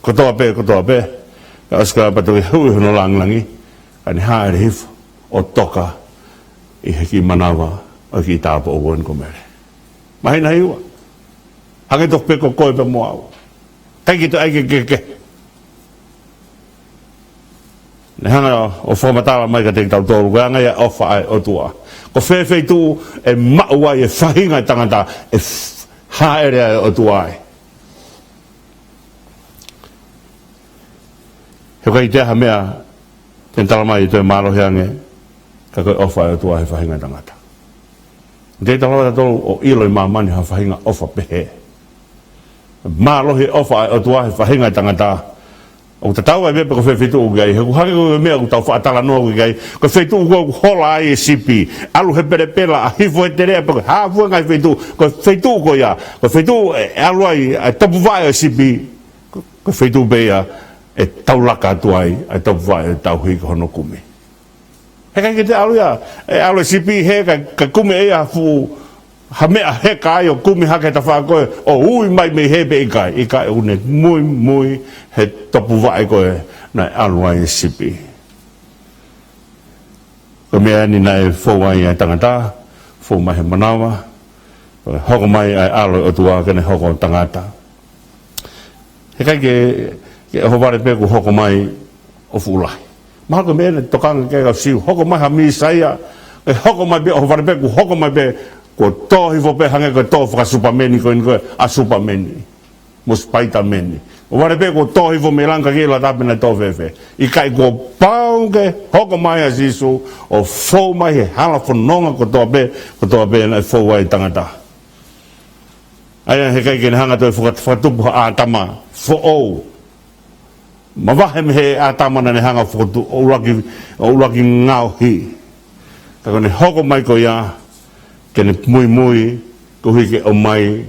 kotoa pe ka oska patoki hui hono langi ani haere hifo o toka I heki manawa o ki tāpa o goen komere mahina hiwa hange tok pe ko koe pe moa kai ki to ai ke ne hanga o whamatala mai ka te kitautolu koe anga ia ofa ai o tua ko whewhei tu e maua e whahinga tangata e haere ai o tua ai he kai te ha mea ten talamai te marohe ange ka koe ofa ai o tua he whahinga tangata te talamai tolu o ilo I mamani ha whahinga ofa pehe marohe ofa ai o tua he whahinga tangata o te tau ai mepe ko whewhitu o gai, he kuhake ko mea ku tau whaatala noa o gai, ko whewhitu o hola ai e sipi, alu he pere pela, a hifo e te rea, ko hawua ngai whewhitu, ko whewhitu ko ia, ko whewhitu alu ai, a tapu vai o sipi, ko whewhitu bea, e tau laka atu ai, a tapu vai o tau hui ko hono kumi. He kai ke te alu ia, e alu e sipi he ka kumi e a fu, ha mea he kai o kumi hake ta whakoe, o ui mai me he pe I kai une mui he topu vai koe nai aluai e sipi. Ko mea ni nai fōwai ai tangata, fō mai he manawa, hoko mai ai alo o tua kene hoko tangata. He kai ke hopare peku hoko mai o fūlahi. Maha mea ne tokanga ke kau siu, hoko mai ha mi saia, hoko mai be hopare peku, hoko mai be ko tohi fo pe hange ko to fa supameni ko a supameni mo spaita meni o wale pe ko tohi fo melanga ke la tapena to fefe I kai ko pauge hoko mai a Sisu o fo mai hala fononga ko to be na fo wai tangata aya he kai ke hanga to fo tu a tama fo o mawahem he a tama na hanga fo tu o laki ngaahi ka ko ne hoko mai ko ya kene mui ko hike o mai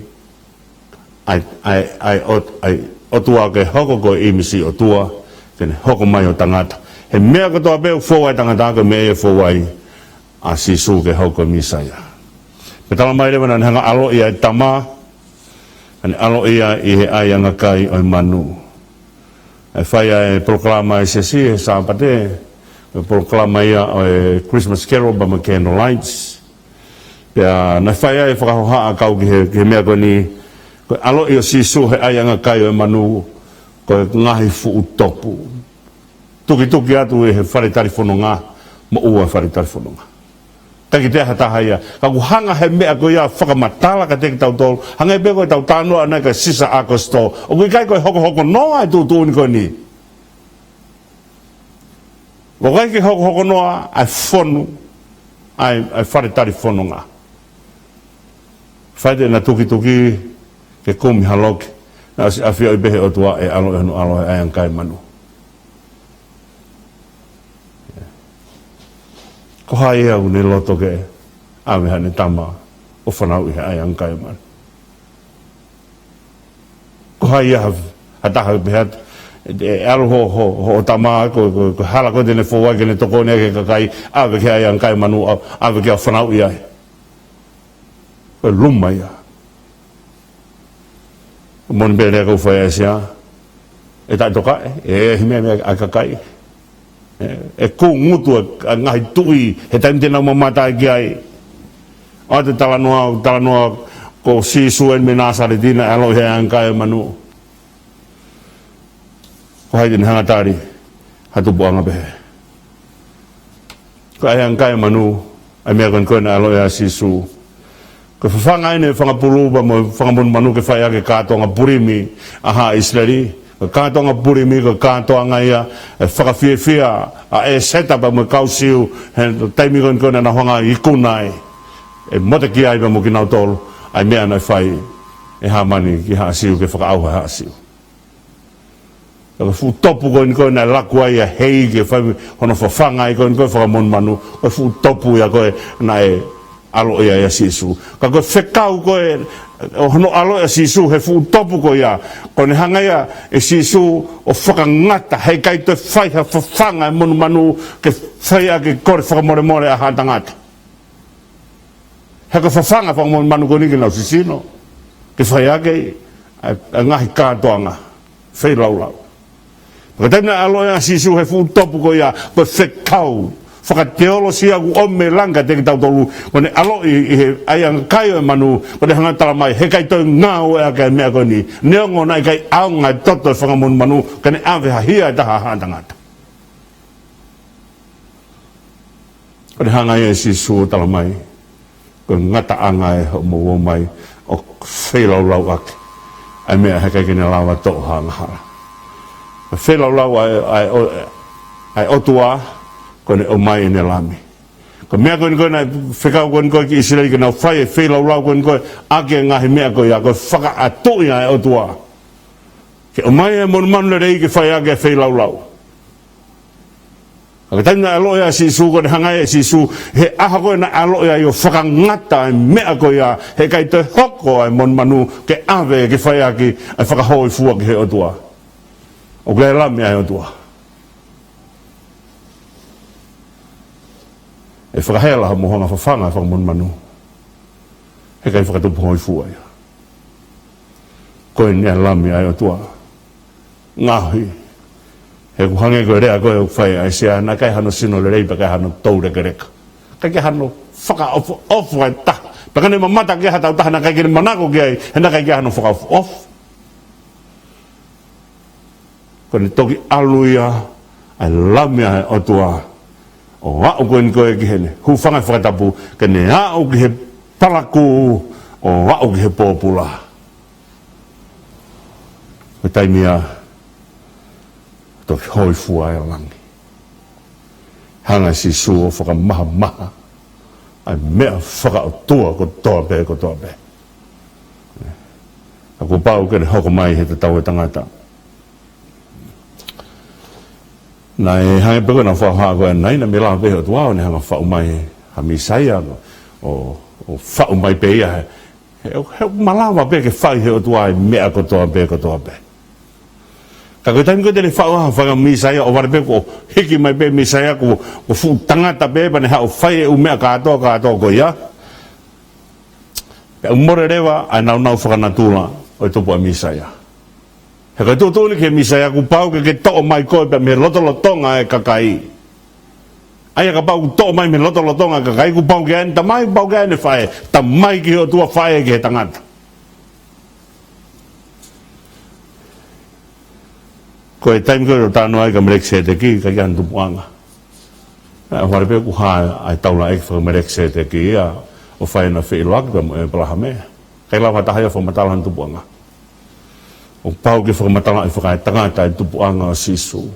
ai otua ke hoko ko imisi otua kene hoko mai o tangata he mea ko toa peu fōwai tangata ko mea fōwai a Sisu ke hoko misaya me tala mai rewa na hanga alo ia tama ane alo ia I he ai anga kai o manu e whaia e Polokalama e Sisu e sāpate e Polokalama ia o e Christmas Carol ba ma candle lights ya na whaia e whakahoha a kau ki he mea ko ni ko alo i o Sisu he ai anga kai o manu ko ngaahi fu utopu tuki atu e he wharetari fononga'angaa mo ua wharetari fononga'angaa taki te hataha ia ka ku hanga he mea ko ia whakamatala ka te kitautolu hanga e peko e tau tānoa anai ka sisa agosto o kui kai ko e hoko noa e tūtūni ko ni o kai ke hoko noa ai fonu ai wharetari fononga'angaa whaite na tuki ke kumi haloki na a whio I behe o tua e alo e aiang kai manu ko hai au ne loto ke awe hane tama o whanau I he aiang kai manu ko hai au hataha behat e alo ho tama ko hala ko tene fōwai ke ne toko ne ke kakai awe ke aiang kai manu awe ke a whanau I ai ko luma ia mon bere ko foi sia e ta toka e me a kakai e ko mutu a ngai tui he taim te na mamata ki ai a te tala noa ko Sisu en menasa re dina alo he ankai manu ko hai din hanga tari hatu buanga be ko ai ankai manu ai me kon na alo ya Sisu ko whanga ine whangapuru ba mo whangamon manu ke whaia ke kātoanga purimi aha Israeli ko kātoanga purimi ko kātoanga ia e whakawhiawhia a e seta ba mo kausiu he taimi kon na hanga ikunai e mota ki ai ba mo kinautolu ai mea nai whai e hamani ki haasiu ke whaka'aho haasiu ko fu topu kon na lakua ia hei ke whai hono whawhanga I kon whakamon manu ko fu topu ia koe na e alo ia ia Sisu ka ko whekau koe hono alo ia Sisu he fu topu ko ia ko ne hanga ia e Sisu o whakangata hei kai te whai ha whawhanga e manu ke whaia ke kore whakamore a hatangata he ka whawhanga whakamore manu ko niki nau sisino ke whaia ke a ngahi kātoanga whai laulau ka taina alo ia Sisu he fu topu ko ia ko whekau whakateolo sia ku ome langa te kitautolu kone alo I he aiang kai o manu kone hangatala mai he kai toi ngāo e ake mea koni neongo nai kai aunga toto whangamon manu kane awe hia taha hātangata kone hanga e Sisu tala mai kone ngata anga e mo mai o whelaulau ake ai mea he kai kene lawa to hanga hara whelaulau ai otua kone o mai ne lami ko mea ko na whekau ko ki Israeli ke na whai e whelaulau ko ake ngahi mea ko ia ko whakaatu ia e otua ke o mai e monu le rei ke whai ake e whelaulau ka taina alo ia Sisu ko ne hanga e Sisu he aha ko na alo ia I o whakangata e mea ko ia he kai te hoko e monu ke awe ke whai ake e whakaho I fua ke he otua o ke lami e otua e whakahela mo honga whawhanga whakamon manu he kai whakatupu hoi fua ia koe nia lami ai o tua ngaahi he kuhange koe rea koe whai ai sea na kai hano sino le reipa kai hano tau reka reka kai hano whaka off ai ta pakane mamata ke hatau tahana kai kene manako ke ai hena kai hano whaka off kone toki aluia ai lami ai o tua o ngā o koe ni koe ki hene hu whanga whakatapu kene ngā o ki he Palaku o wa'u ki he pōpula. Ko taimia toki hoi fua e langi. Hanga Sisu o whakamaha ai mea whakaotua kotoa pe. Ako pau kere hoko mai he te tau e tangata. Nai hange peko na whaha koe nai na me laha pehe o tuao ne hanga whau mai ha misaia o whau mai pe ia he malawa pe ke whai he o tuao mea kotoa pe. Ka koe taimi koe tele whau ha whanga misaia o ware pe ko hiki mai pe misaia ko fu tangata pe pa ne hao whai e u mea katoa ko ia. Pe umore rewa ai nau whakanatula o topo a misaia. He kai tūtūni ke misaia ku pau ke to'o mai koe pe me lotolotonga e kakai. Aia ka pau ku to'o mai me lotolotonga e kakai ku pau ke ane tamai pau ke ane whae. Tamai ki ho tua whae ke he tangata. Koe taimi koe o tānu ai ka merekse te ki ka kian tupuanga. Whare pe ku hae ai taula eke whaka merekse te ki ia o whae na whi iloak pe mo e palaha mea. Kai lawa tahaya whamatalahan tupuanga. O pau ke whakamatala e whakae tangata e tupuanga o Sisu.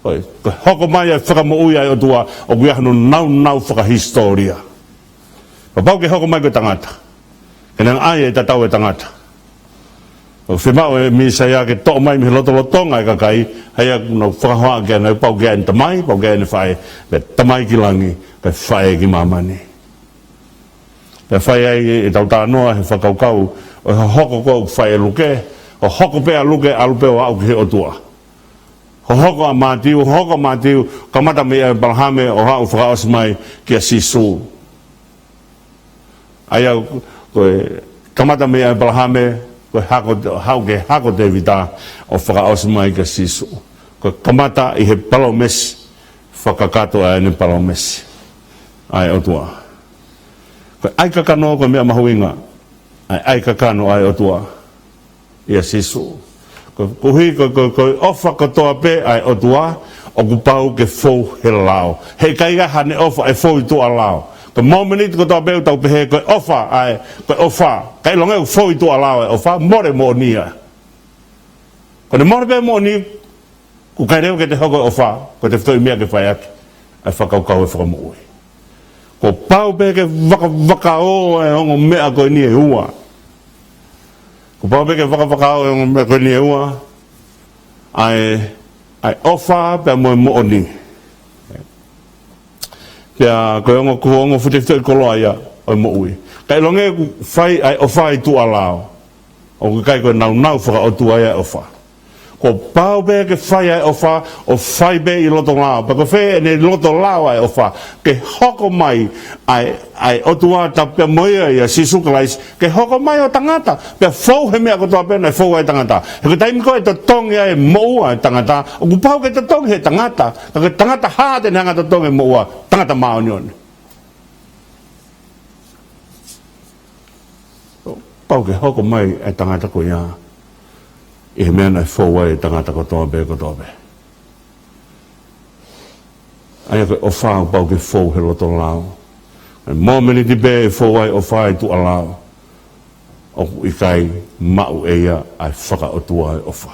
Oi, ko hoko mai e whakamoui ai o tua o kuiahanu nau whakahistoria. O pau ke hoko mai ko tangata. Kenang ai e tatau e tangata. O whemau e misaia ke to'o mai mi lotolotonga e kakai, hea no whakahoa ke ane pau ke ane tamai, pau ke ane whae, pe tamai ki langi, pe whae ki mamani. Pe whae ai e tau tānoa he whakaukau, o hoko kou whae luke, o hoko pea luke alupe o au ki he o tua. Ho hoko a mātiu, kamata me e balhame o hau whakaosi mai ki a Sisu. Aia koe kamata me e balhame, koe hako te vita o whakaosi mai ki a Sisu. Koe kamata i he palomesi, whakakato a ene palomesi. Ai o tua. Koe aikakano koe mea mahuinga, ai aikakano ai o tua. Ia Sisu. Ko hui ko ofa kotoa pe ai o tua o kupau ke fou he lao. He kaiga hane ofa e fou i tua lao. Ko momenit kotoa pe tau pe he ko ofa ai ko ofa. Kai longa u fou i tua lao e ofa more mo nia. Ko ne more pe mo ni ku kai reo ke te hoko ofa ko te ftoi mea ke whai aki ai whakaukau e whakamoui. Ko pau pe ke wakao e hongo mea ko ni e hua. Ko pau peke whakawhakao e me koe ni e ua, ai ofa pia moe mooni. Pia koe ongo futefito i koloa ia o moui. Kai longe whai ai ofa i tu alao. O kai koe nau whakaotua ia ofa. Ko pau peke whai ai ofa, o whai be i loto lao. Pa ko whai ne loto lao ai ofa. Ke hoko mai ai otua ta pia moia ia Sisu kalais. Ke hoko mai o tangata. Pia fau he mea kotoa pena e fau ai tangata. He ko taimi koe to tongi ai moua ai tangata. O ku pau ke to tongi he tangata. Ka tangata haate ne hanga to tongi moua. Tangata maonion. Pau ke hoko mai ai tangata ko ia. I he mea nei fau ai tangata kotoa pe. Aia koe o whao pau ke fau he loto lao. Mō meni ti pe e fau ai o whai tu alao. O i kai mau eia ai whakaotua ai ofa.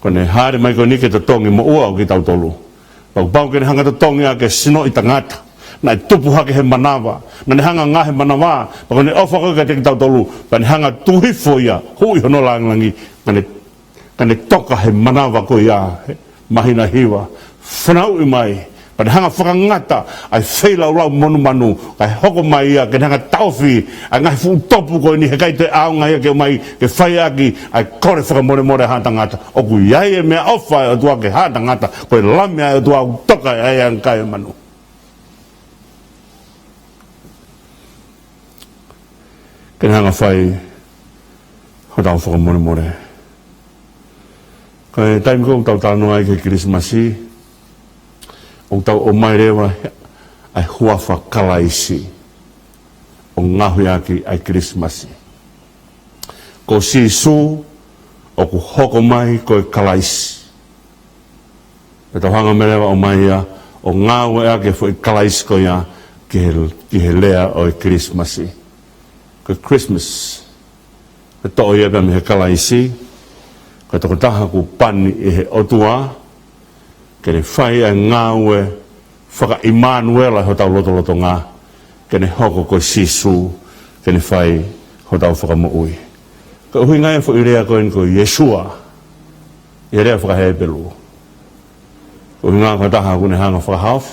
Kone haere mai koe nike to tongi mo ua o kitautolu. Pau ke ne hanga to tongi a ke sino i tangata. Nai tupu hake he manawa. Na ne hanga ngaahi manawa. Pako ne ofa koe ka te kitautolu. Pa ne hanga tuhifo ia. Hui hono langangi. Kane toka he manawa ko ia. Mahina hiwa. Whanau i mai. Pa ne hanga whakangata. Ai wheila urau manu. Ai hoko mai ia. Ke ne hanga tauwhi. Ai ngahi fu topu ko ni he kai te aunga ia ke mai. Ke whai aki. Ai kore whakamore hātangata. Oku iai e mea ofa e o tua ke hātangata. Koe lamia e o tua toka e ai ang kai manu. Kena hanga whai hotau whakamore. Kai taimi ko tau tāno ai ke KILISIMASI. O tau o mai rewa ai huafa kalaisi. O ngahui aki ai KILISIMASI. Ko Sisu o ku hoko mai koe kalaisi. E tau hanga me rewa o mai ia o ngāwe ake fo i kalaisi ko ia he lea o e kilismasi. Ko Christmas. Ka to'o ia me he kalaisi. Ka toko taha ku pani e he otua. Kene whai a ngāue whaka Immanuela hotau lotolotonga. Kene hoko ko Sisu. Kene whai hotau fakamu'i. Ka uhi ngai fo i rea koen ko Yeshua. I rea whakahepelu. Uhi ngā ka taha kune hanga whakahaf.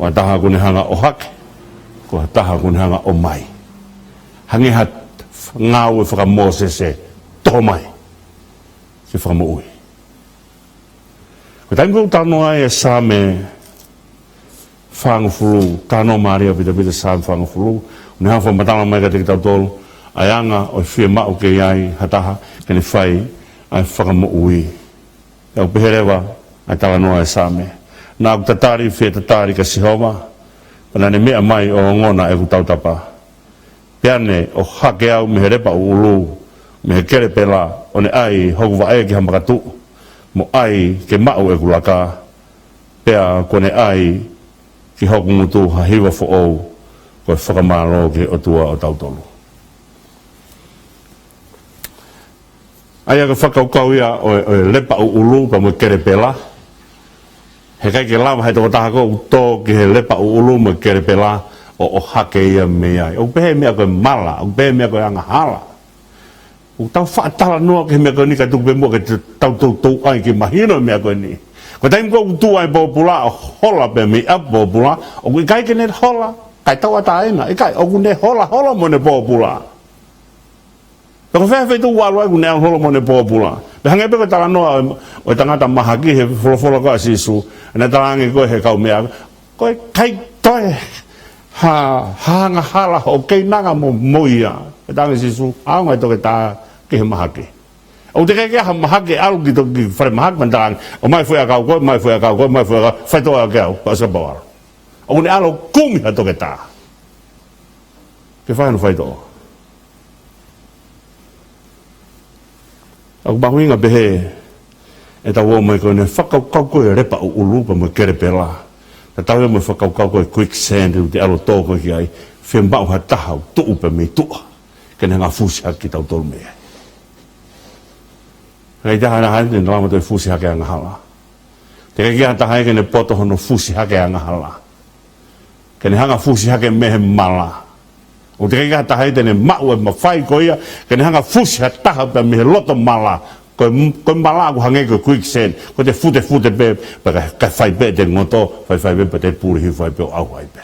Wa taha kune hanga o hake. Ko taha kune hanga o mai. Hangi hat ngāue whakamosese toho mai. Se whakamu'i. Ko taimko tano ai e sā me whangufulu. Tano Maria pita sā me whangufulu. Une hanga whamatala mai ka te kitautolu. Ai anga o whia mao ke iai hataha. Kene whai ai whakamu'i. Iau peherewa ai tala noa e sā me. Nā ku tatari whia tatari ka sihoma. Pana ne mea mai o ngona e ku tautapa. Peane o hake au me he repa ulu, me he kere pela, o ne ai hoku wa e ki hamakatu, mo ai ke mau e kulaka, pea ko ne ai ki hoku mutu ha hiwa fo ou, ko e whakamaro ke o tua o tautolu. Ai aga whakaukau ia o e lepa ulu pa mo kere pela, he kai ke lava hei toko taha kou tō ki he lepa ulu mo kere pela, o hake ia me ai. O pehe mea koe mala, o pehe mea koe anga hala. O tau whaatala noa ke mea koe ni ka tuku pe mua ke tau tau ai ki mahino mea koe ni. Ko taim koe utu ai pōpula o hola pe me ap pōpula, o koe kai ke ne hola, kai tau ata aina, e kai, o koe ne hola mo ne pōpula. Ko whewhi tu waru ai koe ne hola mo ne pōpula. Pe hange pe koe tala noa o tangata mahaki he wholofolo koe Sisu, e ne talangi koe he kau mea, koe kai toi, hanga hala o kei nanga mo moia. E tangi Sisu, aonga e toke tā ke he mahake. O te kei ha mahake alu ki toki whare mahake mantarang, o mai whea kau koe, mai whea kau koe, mai whea kau, whaitoa keu, pasa bawaro. O ne alo kumi ha toke tā. Ke whainu whaitoa. Aku mahuinga behe, e ta wo mai koe ne whakaukau koe repa o ulupa mo kere pela. Ta tau mo whakaukau koe quicksand u te alo tōko ki ai, whembau ha tahau, tuu pe me tua, kene ngā fusi haki tau tolu mea. Kei taha na hae, ne lama toi fusi hake a ngahala. Te kei kia taha e kene poto hono fusi hake a ngahala. Kene hanga fusi hake mehe mala. O te kei kia taha e tene mau e mawhai koia, kene hanga fusi ha taha pe mehe loto mala, koe mala ku hange koe quicksand, koe te fute pe, kai whai pe te ngoto, whai pe te puri hi whai pe o au hai pe.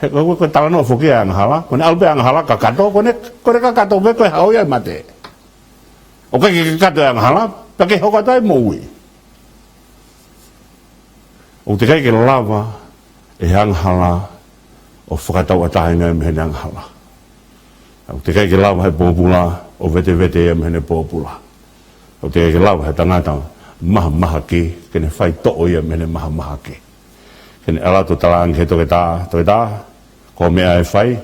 He koe tala noa whuki a ngahala, koe ne alpe a ngahala ka kato, koe ne ka kato pe koe hao ia mate. O kai ke kato a ngahala, pa ke hoka tai moui. O te kai ke lava e ngahala o whakatau atahi ngai mehene a ngahala. O te kai ke lava he pōpula, o vete e mehene pōpula. O te ke lau he tangata maha ki, kene whai to'o ia mehene maha ki. Kene alato talangi he toke tā, ko mea e whai,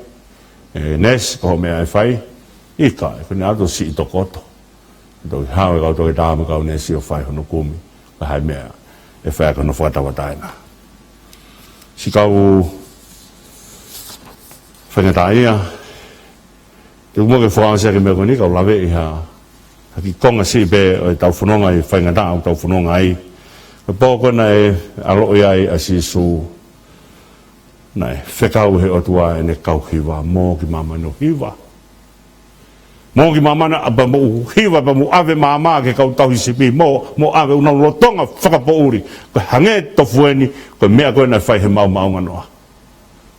nes, ko mea e whai, ika, kene ato si i tokoto. Toki hao e kau toke tā ma kau nesi o whai hono kumi, ka hai mea e whai kono whakatawa taina. Si kau whangata ia, te umoke whakaansia ke mea koni, kau lawe i haki konga si pe o tau fononga i whaingata au tau fononga ai. Ka pōko na e alo i ai a Sisu na e whekau he otua e ne kau hiwa, mō ki mamano hiwa. Mō ki mamana apa mo hiwa pa mo ave mama ke kau tau hisipi, mō ave unau lotonga whakapouri. Ko hange tofueni, ko mea koe na whai he mau nganoa.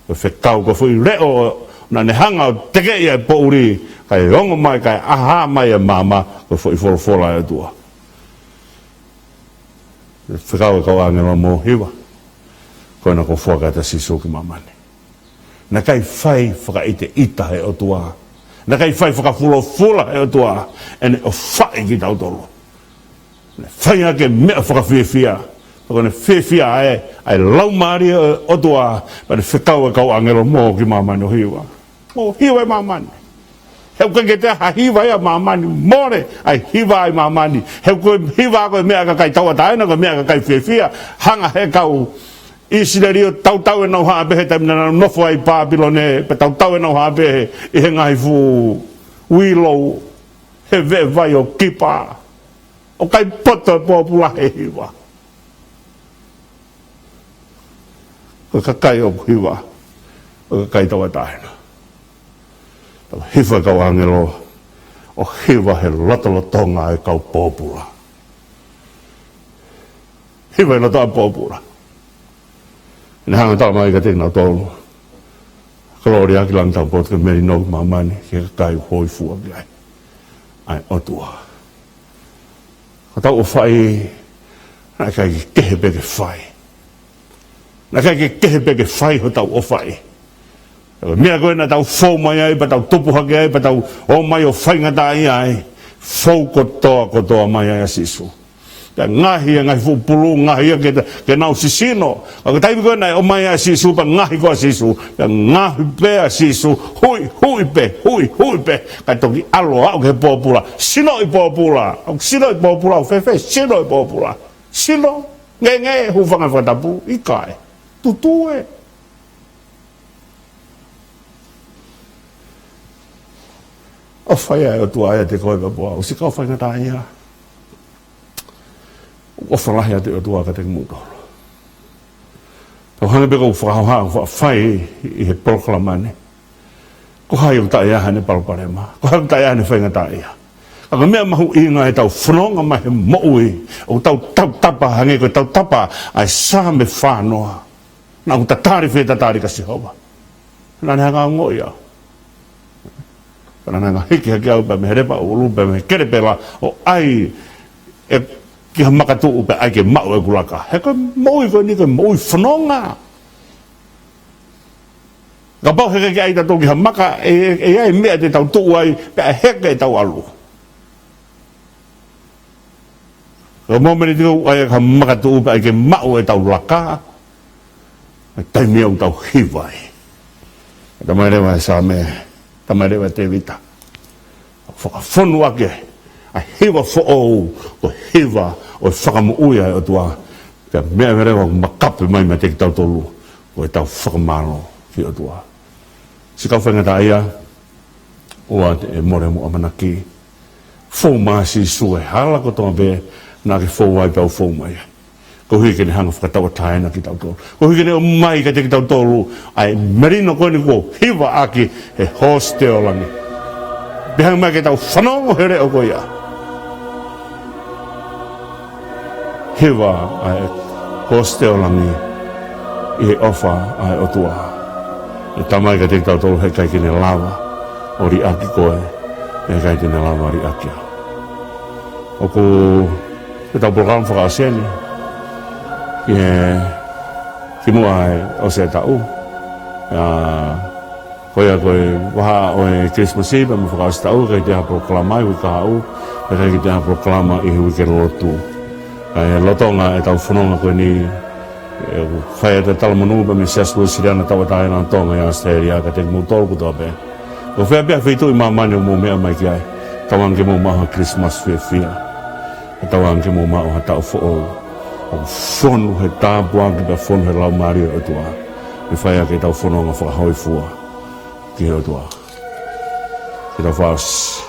Ko whekau ko fui reo na ne hanga o teke ia e pouri, kai rongo mai, kai aha mai e mama, ko fui wholofola e tua. Whekau e kau angelo mō hiwa, koe na ko whuakata Sisu ki mamane. Na kai whai whakaite ita he o tua, na kai whai whakafulofula he o tua, ene o whai ki tautolu. Whai ake mea whakawhiawhia, kone whiawhia ai laumari o tua, pane whekau e kau angelo mō ki mamane o hiwa. Mō hiwa e mamane. Heu ke te hiwa e mamani, more ai hiwa e mamani. Heu koe hiwa koe mea ka kai taua taina, koe mea ka kai whiawhia, hanga he kau Isileri o tautau e nau haapehe taimina nofo ai Pāpilone pe tautau e nau haapehe I he ngahi fu wilo he ve vai o kipa o kai poto e pōpula he hiwa o kakai o hiwa o kakai tawa tahina hiwa kau angelo o hiwa he lotolotonga e kau pōpula hiwa e lotoa pōpula Ina hanga tala mai ka tēnā tolu. Kalori aki lang tau pot ka meri no mamani ke kai hoi fua ki ai. Ai otua. Ka tau o whai na kai ki kehe peke whai. Na kai ki kehe peke whai ho tau o whai. Mea koe na tau whau mai ai pa tau tupu hake ai pa tau o mai o whai ngata ai ai. Whau kotoa mai ai a Sisu. Ka ngaahi ngai fu pulu ngaahi ke nau sisino ka taimi ko na o mai a Sisu pa ngaahi ko a Sisu ka ngaahi pe a Sisu hui pe ka toki alo au ke popula sino I popula o fefe sino I popula sino nge hu fanga tapu I kai tutue o faya o tua ia te koe pa o sika o fanga ta ia o whalahi ate o tua ka te mūtolo. Tau hanga peka o whakahauha o whai I he Polokalama ko hai o tae aha ne palopalema ko hai o tae aha ne whainga tae aha aka mea mahu inga e tau fononga mai he mo'ui o tau tapa hange ko tau tapa ai sā me whānoa na ku tatari whē tatari ka sihowa nā ne hanga ongo'i au kana nga hiki haki au pa me herepa o lupa me kerepela o ai e ki ha makatu upe ai ke mau e kulaka. He koe mo'i koe ni koe mo'i whanonga. Ka pau heke ki ai tato ki ha maka e ai mea te tau tuu ai pe a heke e tau alu. Ka momeni tiko ai ha makatu upe ai ke mau e tau laka. Tai mea u tau hiwai. Tamai rewa e sa me, tamai rewa te vita. Whakawhonu ake. A hiwa fo'ou, o hiwa, o fakamu'uia e o tua. Pea mea merewa makape mai me te kitautolu, o e tau whakamano ki o tua. Si kau whaingata ia, oa e more mo amanaki. Fou maa Sisu e hala ko tonga be, nā ke fou ai pau fou mai. Ko hui ke ne hanga whakatawa taina ki tautolu. Ko hui ke ne o mai ka te kitautolu, ai merino koe ni ko hiwa aki he hoste o langi. Bihang mai ke tau whanongo here o koe ia. Hiwa ai hoste o langi I he ofa ai o tua. E tamai ka te kitautolu he kai kine lava o ri aki koe. E kai kine lava ri aki au. O ku ke tau Polokalama faka'osi ni. Ki mua ai o se tau. Koia koe waha o e KILISIMASI pa mo faka'osi tau kai te ha Polokalama I wika hau. E kai te ha Polokalama I he wike lotu. E lotonga e tau fononga koe ni whai te talamanu pa me Sisu siriana tawa tae na tonga I Australia ka te mūtolu kutoa pe. O whea pia whitu I mamani o mō mea mai ki ai. Tawang ke mō maha Christmas whia. E tawang ke mō maha o hatau fo'ou. O whonu he tāpua ki pa whonu he laumari o tua. E whai ake tau whanonga whakahoi fua ki o tua. Ki tau whaos.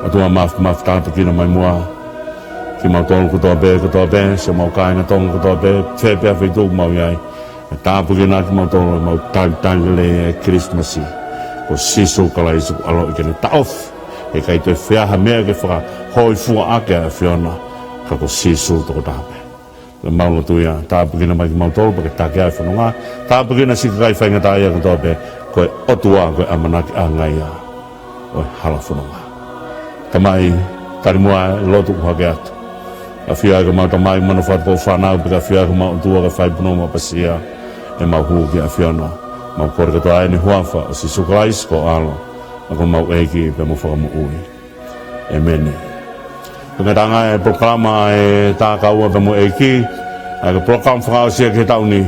O tua maf tāpu kina mai mua. Ki mau tolu kutoa be, se mau kāinga tonga kutoa be, whepea whitu mau iai. E tāpu kina ki mau tolu, mau tāngile e KILISIMASI. Ko Sisu kalaisu alo I kene taof. E kai te whiaha mea ke whakahoi fua ake a whiona. Ka ko Sisu toko tāpe. Le maunga tuia, tāpu kina mai ki mau tolu, pake tāke ai whanonga. Tāpu kina si kai whaingata ia kutoa be, koe otua koe amanaki a ngaia. Oe hala whanonga. Tamai, tari mua lotu kuhake atu. A whia ka mau tamai mana whatpo whanau, pika whia ka mau tua ka whaipunoma pasia. E mau huu ki a whiona. Mau kore katoa ai ni huafa, o Sisu kalaisu ko alo. Ako mau EIKI pe mo whakamu'ui. E mene. Pekatanga e Polokalama e TAKAUA pe mo EIKI. Ai ka Polokalama faka'osi ke tau ni.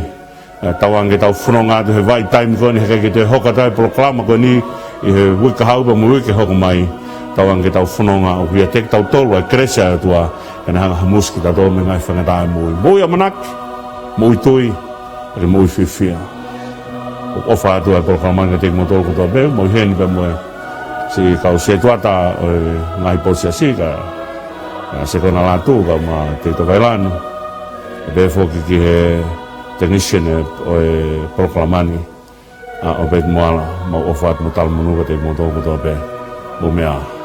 Tawang ke tau whanonga tu he vai taimi ko ni he ke te hoka tai Polokalama ko ni. I he wika hau pe mo wike hoko mai. Tawang ke tau whanonga o kia te kitautolu ai kresia tua. Kena hanga hamuski ta tō me ngai whangatāi mui. Mui amanaki. Mui tui. le mo fifia o fa tu por kamanga te mo to ko be mo hen be mo si ka o se tuata ngai po sia si ka se kona la tu ka ma te to bailano be fo ki he technician o Polokalamani o be mo o fa mo tal mo no te mo to ko be mo mea